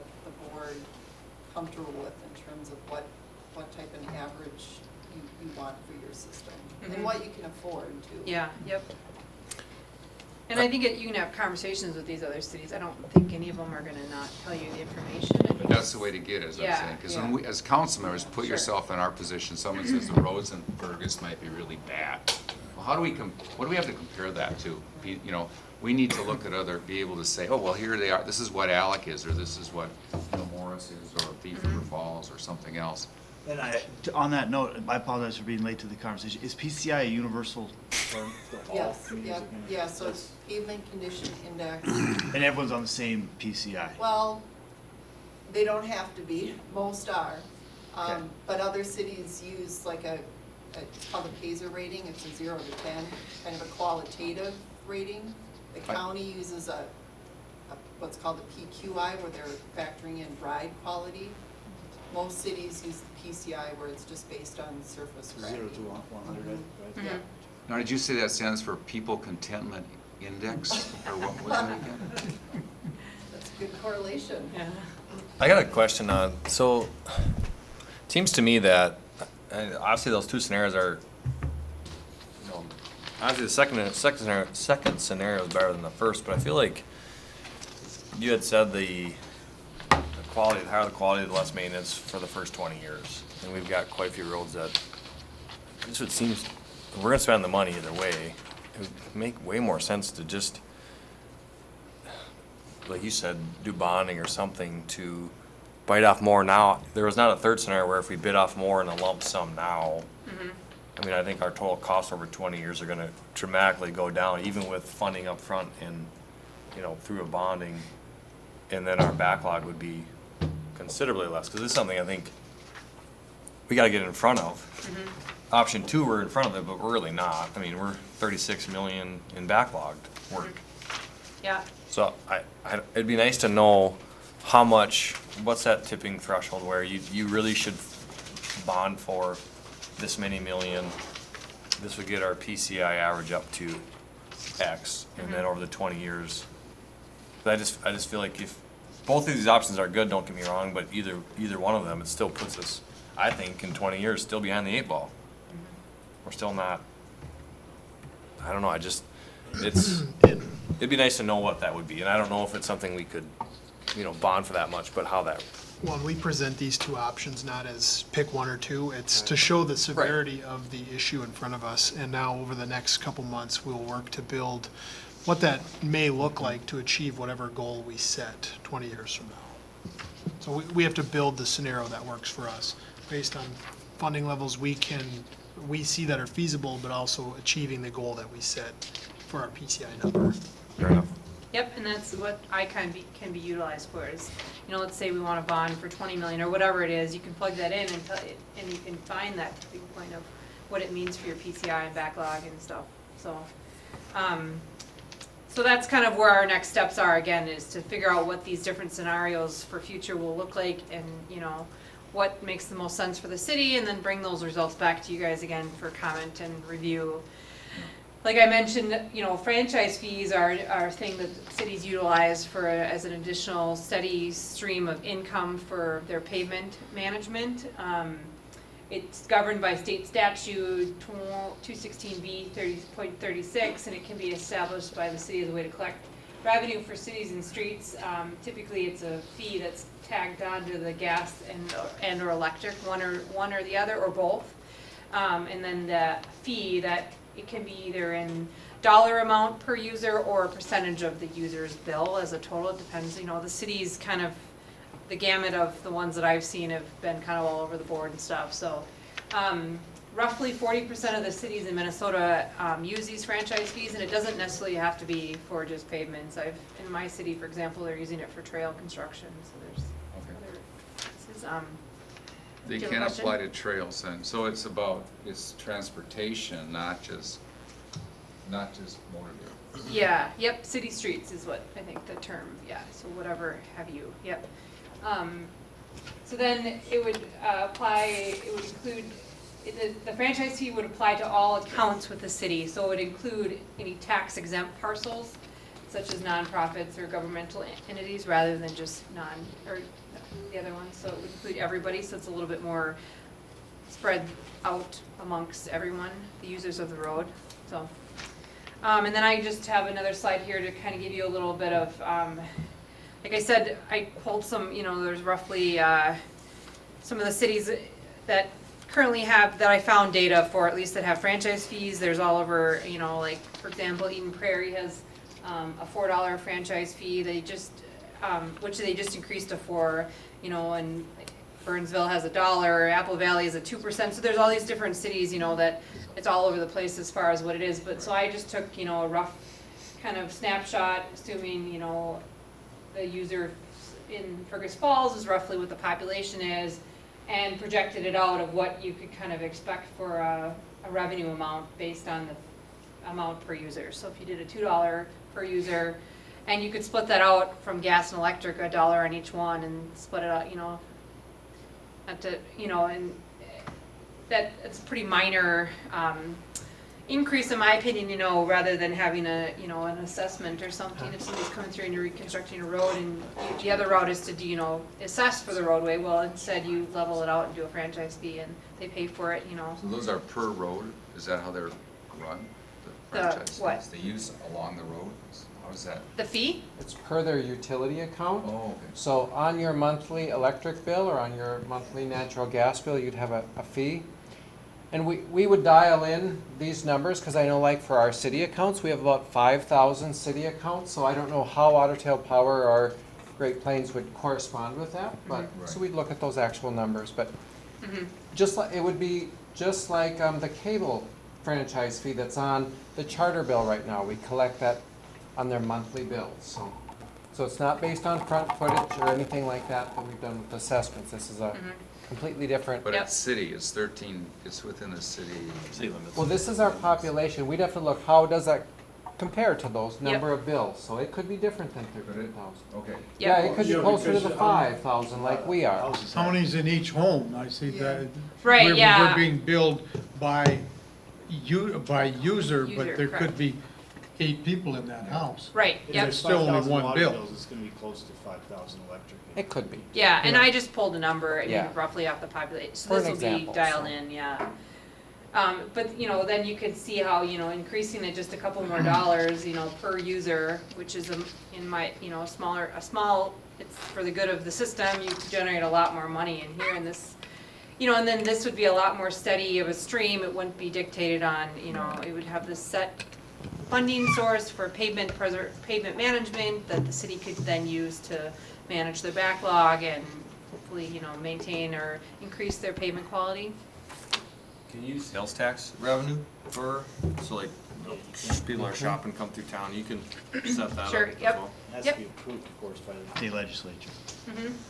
board comfortable with in terms of what type of average you want for your system, and what you can afford too. Yeah, yep. And I think you can have conversations with these other cities. I don't think any of them are gonna not tell you the information. But that's the way to get it, as I'm Yeah, saying. Because yeah. when we, as council members, put Sure. yourself in our position, someone says the roads in Fergus might be really bad. Well, how do we, what do we have to compare that to? You know, we need to look at other, be able to say, oh, well, here they are, this is what Alec is, or this is what, you know, Morris is, or Thief River Falls, or something else. And on that note, I apologize for being late to the conversation. Is PCI a universal term for all Yes, communities? yeah, so it's pavement condition index. And everyone's on the same PCI? Well, they don't have to be, most are. Okay. But other cities use like it's called a PASER rating, it's a 0 to 10, kind of a qualitative rating. The county uses what's called a PQI, where they're factoring in ride quality. Most cities use the PCI, where it's just based on surface 0 cracking. to 100, right? Yeah. Now, did you say that stands for People Contentment Index, or what was it again? That's a good correlation. Yeah. I got a question on, so, it seems to me that, obviously those two scenarios are, you know, obviously the second scenario is better than the first, but I feel like you had said the quality, the higher the quality, the less maintenance for the first 20 years. And we've got quite a few roads that, this would seem, if we're gonna spend the money either way, it would make way more sense to just, like you said, do bonding or something to bite off more now. There was not a third scenario where if we bid off more in a lump sum now, I mean, I think our total costs over 20 years are gonna dramatically go down, even with funding up front and, you know, through a bonding. And then our backlog would be considerably less, because it's something I think we gotta get in front of. Option 2, we're in front of it, but we're really not. I mean, we're 36 million in backlogged work. Yeah, So it'd be nice to know how much, what's that tipping threshold where you really should bond for this many million. This would get our PCI average up to X, and then over the 20 years. But I just feel like if both of these options are good, don't get me wrong, but either one of them, it still puts us, I think, in 20 years, still behind the 8 ball. We're still not, I don't know, it'd be nice to know what that would be, and I don't know if it's something we could, you know, bond for that much, but how that, Well, we present these two options not as pick one or two, it's to show the severity of the issue in front of us. And now, over the next couple months, we'll work to build what that may look like to achieve whatever goal we set 20 years from now. So we have to build the scenario that works for us, based on funding levels we see that are feasible, but also achieving the goal that we set for our PCI number. fair enough. yep, and that's what can be utilized for is, you know, let's say we want to bond for 20 million or whatever it is, you can plug that in and you can find that tipping point of what it means for your PCI and backlog and stuff, so. So that's kind of where our next steps are, again, is to figure out what these different scenarios for future will look like, and, you know, what makes the most sense for the city, and then bring those results back to you guys again for comment and review. Like I mentioned, you know, franchise fees are a thing that cities utilize for, as an additional steady stream of income for their pavement management. It's governed by state statute 216B 30.36, and it can be established by the city as a way to collect revenue for cities and streets. Typically, it's a fee that's tagged onto the gas and or electric, one or the other, or both. And then the fee that it can be either in dollar amount per user or a percentage of the user's bill as a total. It depends. You know, the city's kind of, the gamut of the ones that I've seen have been kind of all over the board and stuff. So roughly 40% of the cities in Minnesota use these franchise fees, and it doesn't necessarily have to be for just pavements. In my city, for example, they're using it for trail construction. So there's other places. They Do you have a can question? apply to trails, and so it's transportation, not just motor vehicle. Yeah, yep, city streets is what I think the term, yeah, so whatever have you, yep. So then it would apply, it would include, the franchise fee would apply to all accounts with the city, so it would include any tax exempt parcels, such as nonprofits or governmental entities, rather than just or the other ones, so it would include everybody, so it's a little bit more spread out amongst everyone, the users of the road, so. And then I just have another slide here to kind of give you a little bit of, like I said, I pulled some, there's roughly some of the cities that currently have, that I found data for, at least that have franchise fees. There's all over, like, for example, Eden Prairie has a $4 franchise fee. They just, which they just increased to $4, and Burnsville has $1, Apple Valley is a 2%. So there's all these different cities, that it's all over the place as far as what it is. But so I just took, a rough kind of snapshot, assuming, the user in Fergus Falls is roughly what the population is, and projected it out of what you could kind of expect for a revenue amount based on the amount per user. So if you did a $2 per user, and you could split that out from gas and electric, $1 on each one, and split it out, not to, and that it's a pretty minor increase in my opinion, rather than having a, an assessment or something. If somebody's coming through and you're reconstructing a road and the other route is to, assess for the roadway, well, instead you level it out and do a franchise fee and they pay for it, So those are per road? Is that how they're run? The The franchise what? fees? They use along the road? How is that? The fee? It's per their utility account. Oh, okay. So on your monthly electric bill or on your monthly natural gas bill, you'd have a fee. And we would dial in these numbers, because I know, like, for our city accounts, we have about 5,000 city accounts, so I don't know how Otter Tail Power or Great Plains would correspond with that, but, so we'd look at those actual numbers, but just like, it would be just like the cable franchise fee that's on the charter bill right now. We collect that on their monthly bills, so it's not based on front footage or anything like that that we've done with assessments. This is a completely different. But Yep. it's city, it's 13, it's within the city. City limits. Well, this is our population. We'd have to look, how does that compare to those number of bills? So it could be different than 13,000. Okay. Yeah, it could be Yeah, closer to because, the 5,000 like we are. Houses How have- many's in each home? I see that. Right, We're yeah. being billed by user, but User, there correct. could be 8 people in that house. Right, If yep. there's still only 5,000 one water bill. bills, it's gonna be close to 5,000 electric. It could be. Yeah, and Yeah. I just pulled a number, Yeah. roughly off the population, so For this an will be example, dialed so. in, yeah. But, then you could see how, increasing it just a couple more dollars, per user, which is in my, a small, it's for the good of the system, you could generate a lot more money in here, and this, and then this would be a lot more steady of a stream. It wouldn't be dictated on, it would have this set funding source for pavement management that the city could then use to manage their backlog and hopefully, maintain or increase their pavement quality. Can you use sales tax revenue for, so like, people are shopping, come through town, you can set that up Sure, as yep. well? It has Yep. to be approved, of course, by the state legislature.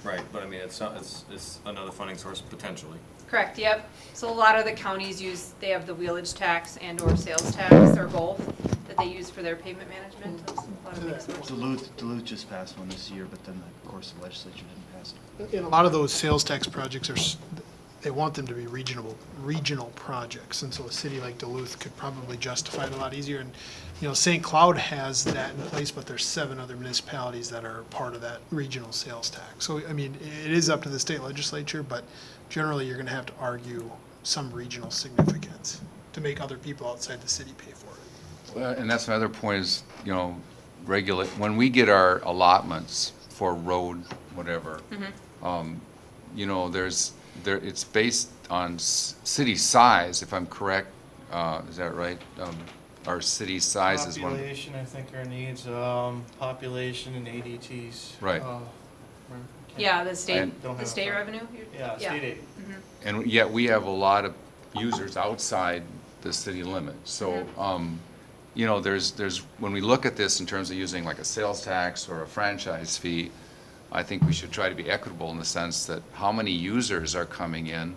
Right, but I mean, it's not, it's another funding source potentially. Correct, yep. So a lot of the counties they have the wheelage tax and or sales tax or both that they use for their pavement management. There's a lot of big sources. Duluth just passed one this year, but then, of course, the legislature didn't pass it. And a lot of those sales tax projects they want them to be regional projects, and so a city like Duluth could probably justify it a lot easier. And, St. Cloud has that in place, but there's 7 other municipalities that are part of that regional sales tax. So, I mean, it is up to the state legislature, but generally you're gonna have to argue some regional significance to make other people outside the city pay for it. Well, and that's another point is, regulate, when we get our allotments for road, whatever, it's based on city size, if I'm correct, is that right? Our city size is one. Population, I think our needs, population and ADTs. Right. Yeah, the state, And- Don't the have state a- revenue? Yeah, state aid. And yet we have a lot of users outside the city limits. So, there's, when we look at this in terms of using like a sales tax or a franchise fee, I think we should try to be equitable in the sense that how many users are coming in,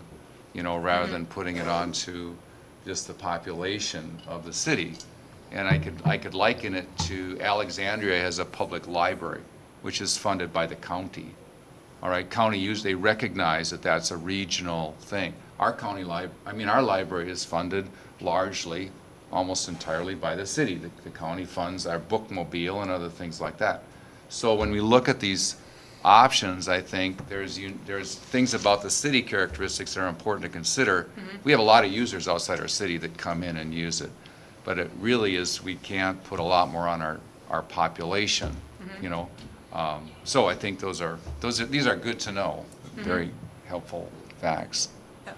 rather than putting it onto just the population of the city. And I could liken it to Alexandria has a public library, which is funded by the county. All right, county usually recognize that that's a regional thing. Our county our library is funded largely, almost entirely by the city. The county funds our bookmobile and other things like that. So when we look at these options, I think there's things about the city characteristics that are important to consider. We have a lot of users outside our city that come in and use it, but it really is, we can't put a lot more on our population, you know. So I think these are good to know, very helpful facts. Yep.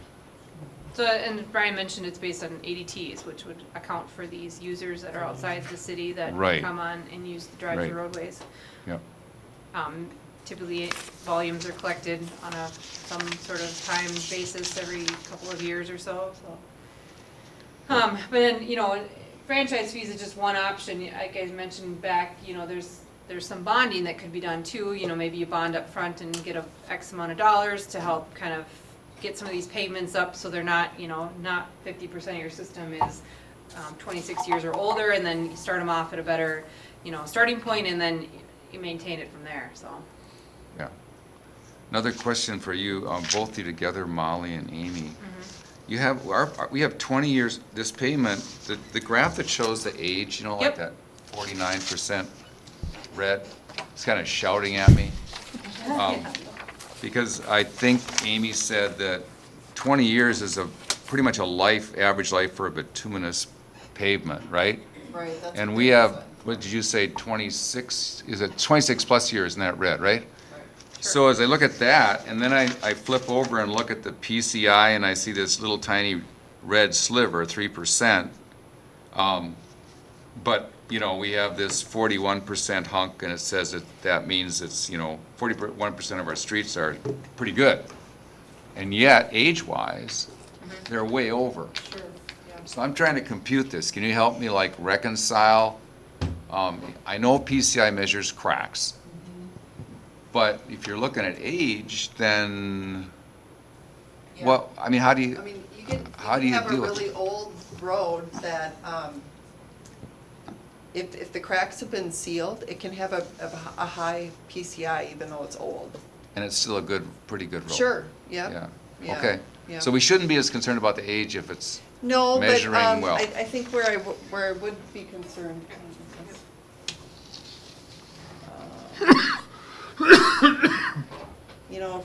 So, and Brian mentioned it's based on ADTs, which would account for these users that are outside the city that Right. come on and use the drive-through Right. roadways. Yep. Typically, volumes are collected on some sort of time basis every couple of years or so. But then, you know, franchise fees is just one option. Like I mentioned back, you know, there's some bonding that could be done too. You know, maybe you bond up front and get a X amount of dollars to help kind of get some of these payments up so they're not, you know, not 50% of your system is 26 years or older, and then you start them off at a better, you know, starting point, and then you maintain it from there, so. Yeah. Another question for you, both of you together, Molly and Amy. You have, we have 20 years, this payment, the graph that shows the age, you know, like Yep. that 49% red, it's kind of shouting at me. Because I think Amy said that 20 years is pretty much average life for a bituminous pavement, right? Right, that's. And what we they have, said. what did you say, 26, is it 26 plus years in that red, right? Right. So as I look at that, and then I flip over and look at the PCI, and I see this little tiny red sliver, 3%. But, you know, we have this 41% hunk, and it says that means it's, you know, 41% of our streets are pretty good. And yet, age-wise, they're way over. Sure, yeah. So I'm trying to compute this. Can you help me like reconcile? I know PCI measures cracks, but if you're looking at age, then Yeah. what, I mean, how do I you, mean, you can How do you have a deal with really old road that, if the cracks have been sealed, it can have a high PCI even though it's old. and it's still a pretty good road? Sure, yeah. Yeah, Yeah, okay. yeah. So we shouldn't be as concerned about the age if it's, No, but, measuring well. I think where I would be concerned. You know,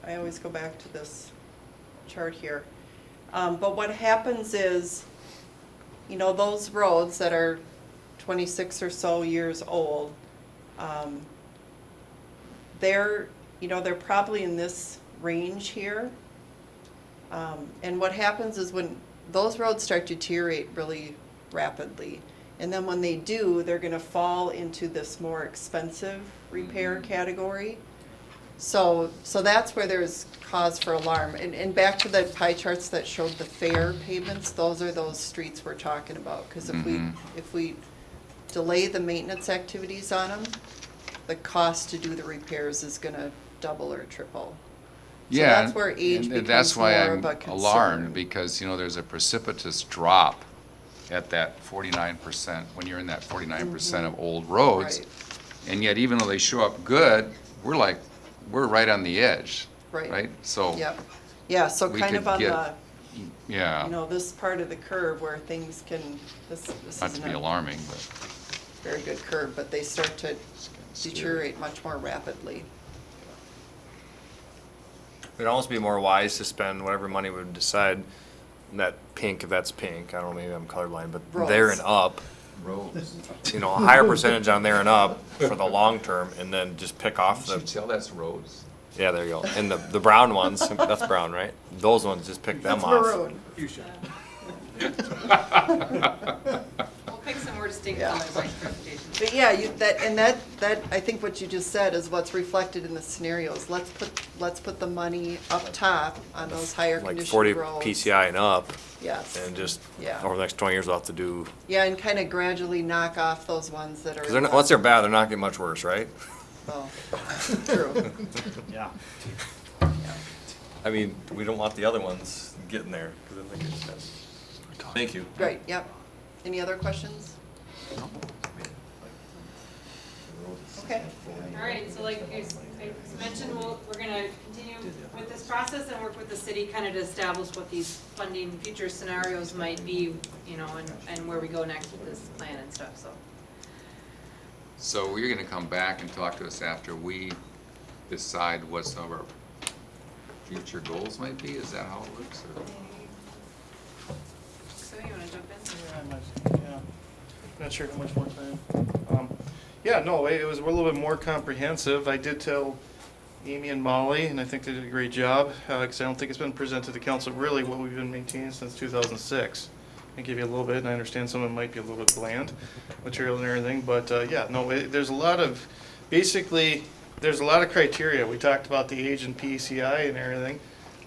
I always go back to this chart here. But what happens is, you know, those roads that are 26 or so years old, they're probably in this range here. And what happens is when those roads start to deteriorate really rapidly, and then when they do, they're gonna fall into this more expensive repair category. So that's where there's cause for alarm. And back to the pie charts that showed the fair pavements, those are those streets we're talking about. Because if we delay the maintenance activities on them, the cost to do the repairs is gonna double or triple. So yeah. that's where age and that's becomes why more I'm of a concern. alarmed, because, you know, there's a precipitous drop at that 49%, when you're in that 49% of old roads. Right. And yet, even though they show up good, we're right on the edge, Right. right? So, Yep, yeah, so we kind of could on get- the, yeah, you know, this part of the curve where things can, this not to isn't be a alarming, but very good curve, but they start to scary. deteriorate much more rapidly. It'd almost be more wise to spend whatever money we would decide in that pink, if that's pink, I don't know, maybe I'm colorblind, but there Roads. and up, roads. you know, a higher percentage on there and up for the long term, and then just pick off Can't you the, tell that's roads? yeah, there you go. And the brown ones, that's brown, right? Those ones, just pick them That's off. maroon. We'll pick some more distinct Yeah. colors like presentation. But yeah, that, I think what you just said is what's reflected in the scenarios. Let's put the money up top on those higher Like conditioned 40 roads. PCI and up, Yes, and just, Yeah. over the next 20 years, we'll have to do, yeah, and kind of gradually knock off those ones that are. because they're not, once they're bad, they're not getting much worse, right? Oh, true. Yeah. I mean, we don't want the other ones getting there, because then they get, thank you. Right, yep. Any other questions? Okay. All right, so like I mentioned, we're gonna continue with this process and work with the city kind of to establish what these funding future scenarios might be, you know, and where we go next with this plan and stuff, so. So you're gonna come back and talk to us after we decide what some of our future goals might be? Is that how it works? Or? So you wanna jump in? Yeah. Not sure how much more time. Yeah, no, it was a little bit more comprehensive. I did tell Amy and Molly, and I think they did a great job, because I don't think it's been presented to the council really what we've been maintaining since 2006. I give you a little bit, and I understand some of it might be a little bit bland material and everything, but yeah, no, there's a lot of, basically, there's a lot of criteria. We talked about the age and PCI and everything.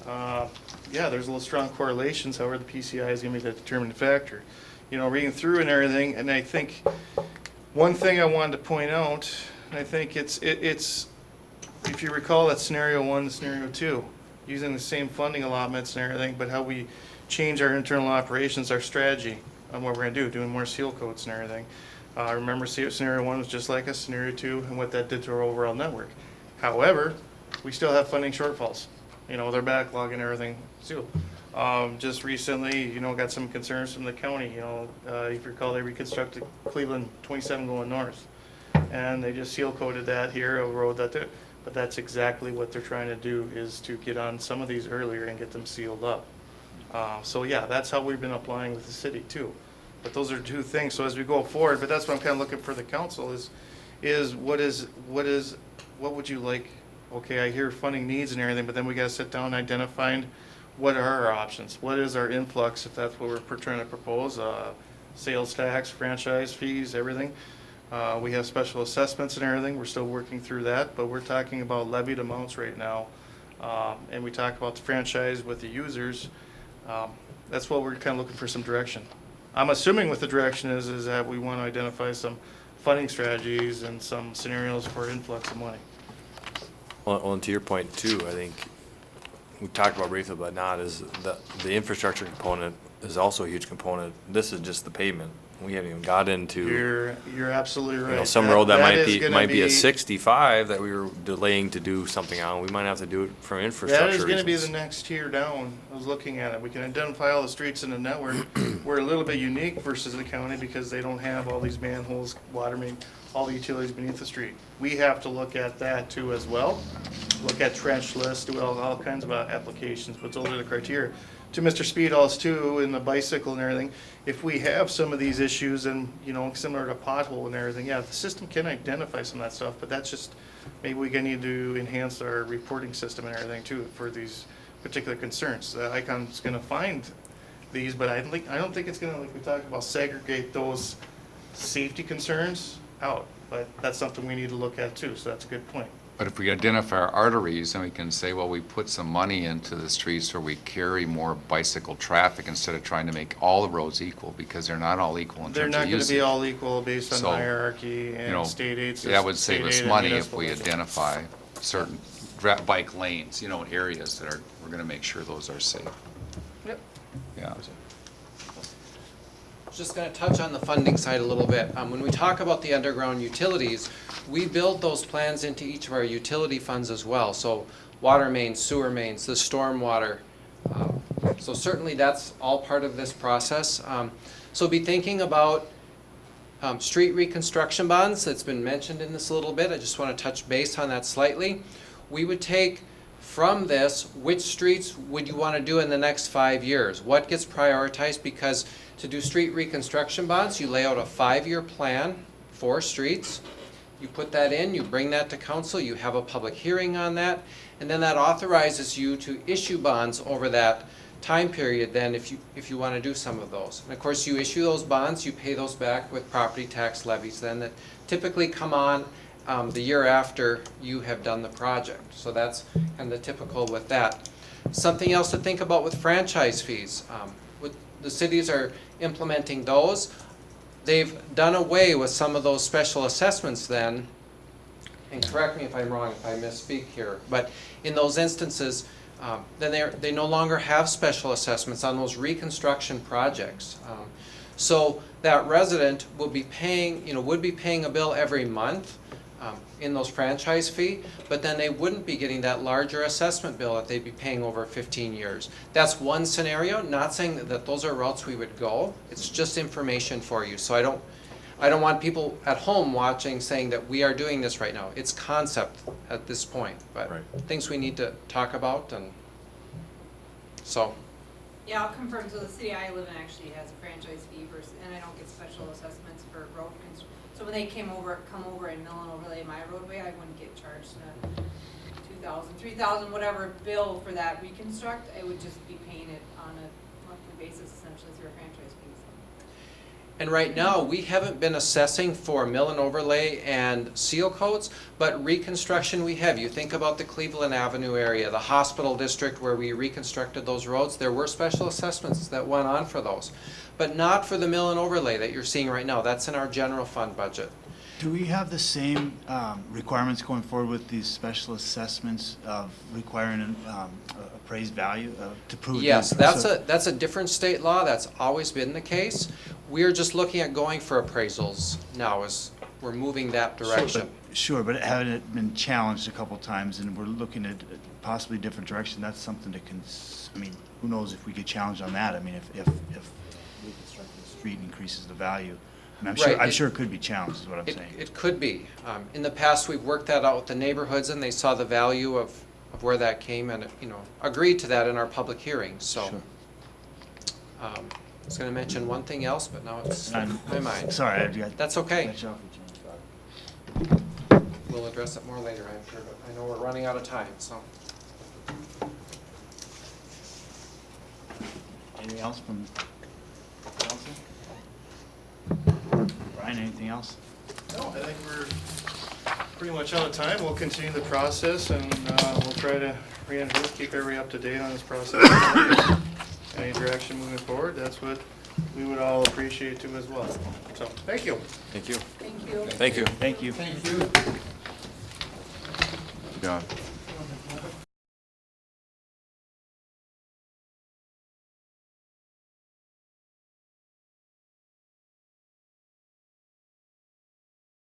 Yeah, there's a little strong correlations, however the PCI is going to be the determining factor. You know, reading through and everything, and I think one thing I wanted to point out, and I think it's if you recall that scenario 1 and scenario 2, using the same funding allotments and everything, but how we change our internal operations, our strategy on what we're going to do, doing more seal coats and everything. Remember, scenario 1 was just like us, scenario 2, and what that did to our overall network. However, we still have funding shortfalls, you know, with our backlog and everything sealed. Just recently, you know, got some concerns from the county, you know, if you recall, they reconstructed Cleveland 27 going north, and they just seal coated that here, a road that they're, but that's exactly what they're trying to do, is to get on some of these earlier and get them sealed up. So yeah, that's how we've been applying with the city too. But those are two things. So as we go forward, but that's what I'm kind of looking for the council is what would you like? Okay, I hear funding needs and everything, but then we got to sit down and identify what are our options. What is our influx, if that's what we're trying to propose? Sales tax, franchise fees, everything. We have special assessments and everything. We're still working through that, but we're talking about levied amounts right now. And we talk about the franchise with the users. That's what we're kind of looking for, some direction. I'm assuming what the direction is that we want to identify some funding strategies and some scenarios for influx of money. Well, and to your point too, I think we talked about briefly, but not, is the infrastructure component is also a huge component. This is just the pavement. We haven't even got into. You're absolutely right. You know, some road that might be a 65 that we were delaying to do something on. We might have to do it from infrastructure That is going to be the reasons. next tier down. I was looking at it. We can identify all the streets in the network. We're a little bit unique versus the county because they don't have all these manholes, water main, all the utilities beneath the street. We have to look at that too as well. Look at trench lists, do all kinds of applications, but those are the criteria. To Mr. Speedall's too, and the bicycle and everything, if we have some of these issues and, you know, similar to pothole and everything, yeah, the system can identify some of that stuff, but that's just, maybe we need to enhance our reporting system and everything too for these particular concerns. The Icon's gonna find these, but I don't think it's gonna, like we talked about, segregate those safety concerns out, but that's something we need to look at too, so that's a good point. But if we identify our arteries, then we can say, well, we put some money into the streets where we carry more bicycle traffic instead of trying to make all the roads equal, because they're not all equal in They're terms of not gonna usage. be all equal based on So, hierarchy You know, and state aids. that would save us state aid and money if municipal we aid. identify certain bike lanes, you know, areas that are, we're gonna make sure those are safe. Yep. Yeah. Just going to touch on the funding side a little bit. When we talk about the underground utilities, we build those plans into each of our utility funds as well. So water mains, sewer mains, the storm water. So certainly that's all part of this process. So be thinking about street reconstruction bonds. That's been mentioned in this a little bit. I just want to touch base on that slightly. We would take from this, which streets would you want to do in the next 5 years? What gets prioritized? Because to do street reconstruction bonds, you lay out a 5-year plan for streets. You put that in, you bring that to council, you have a public hearing on that, and then that authorizes you to issue bonds over that time period then if you want to do some of those. And of course you issue those bonds, you pay those back with property tax levies then that typically come on the year after you have done the project. So that's kind of the typical with that. Something else to think about with franchise fees. The cities are implementing those. They've done away with some of those special assessments then, and correct me if I'm wrong, if I misspeak here, but in those instances, then they no longer have special assessments on those reconstruction projects. So that resident will be paying, would be paying a bill every month in those franchise fee, but then they wouldn't be getting that larger assessment bill that they'd be paying over 15 years. That's one scenario, not saying that those are routes we would go. It's just information for you. So I don't want people at home watching saying that we are doing this right now. It's concept at this point, but Right. things we need to talk about, and so. Yeah, I'll confirm, so the city I live in actually has a franchise fee versus, and I don't get special assessments for road construction. So when they come over and mill and overlay my roadway, I wouldn't get charged a $2,000, $3,000, whatever bill for that reconstruct. I would just be paying it on a monthly basis essentially through a franchise fee. And right now, we haven't been assessing for mill and overlay and seal coats, but reconstruction we have. You think about the Cleveland Avenue area, the hospital district where we reconstructed those roads, there were special assessments that went on for those. But not for the mill and overlay that you're seeing right now. That's in our general fund budget. Do we have the same requirements going forward with these special assessments of requiring an appraised value to prove? Yes, that- that's a different state law. That's always been the case. We're just looking at going for appraisals now as we're moving that direction. Sure, but having it been challenged a couple times and we're looking at possibly different direction, that's something to I mean, who knows if we get challenged on that? I mean, if reconstructing the street increases the value. I mean, Right, I'm sure it could be challenged, is what I'm saying. It could be. In the past, we've worked that out with the neighborhoods, and they saw the value of where that came, and agreed to that in our public hearings. So, Sure. I was going to mention one thing else, but now it's I'm- slipped my mind. Sorry, I got. That's okay. cut you off with your thought. We'll address it more later, I'm sure, but I know we're running out of time. So, Anything else from council? Brian, anything else? No, I think we're pretty much out of time. We'll continue the process and we'll try to keep everybody up to date on this process. Any direction moving forward, that's what we would all appreciate too as well. So, thank you. Thank you. Thank you. Thank you. Thank you. Thank you. Yeah.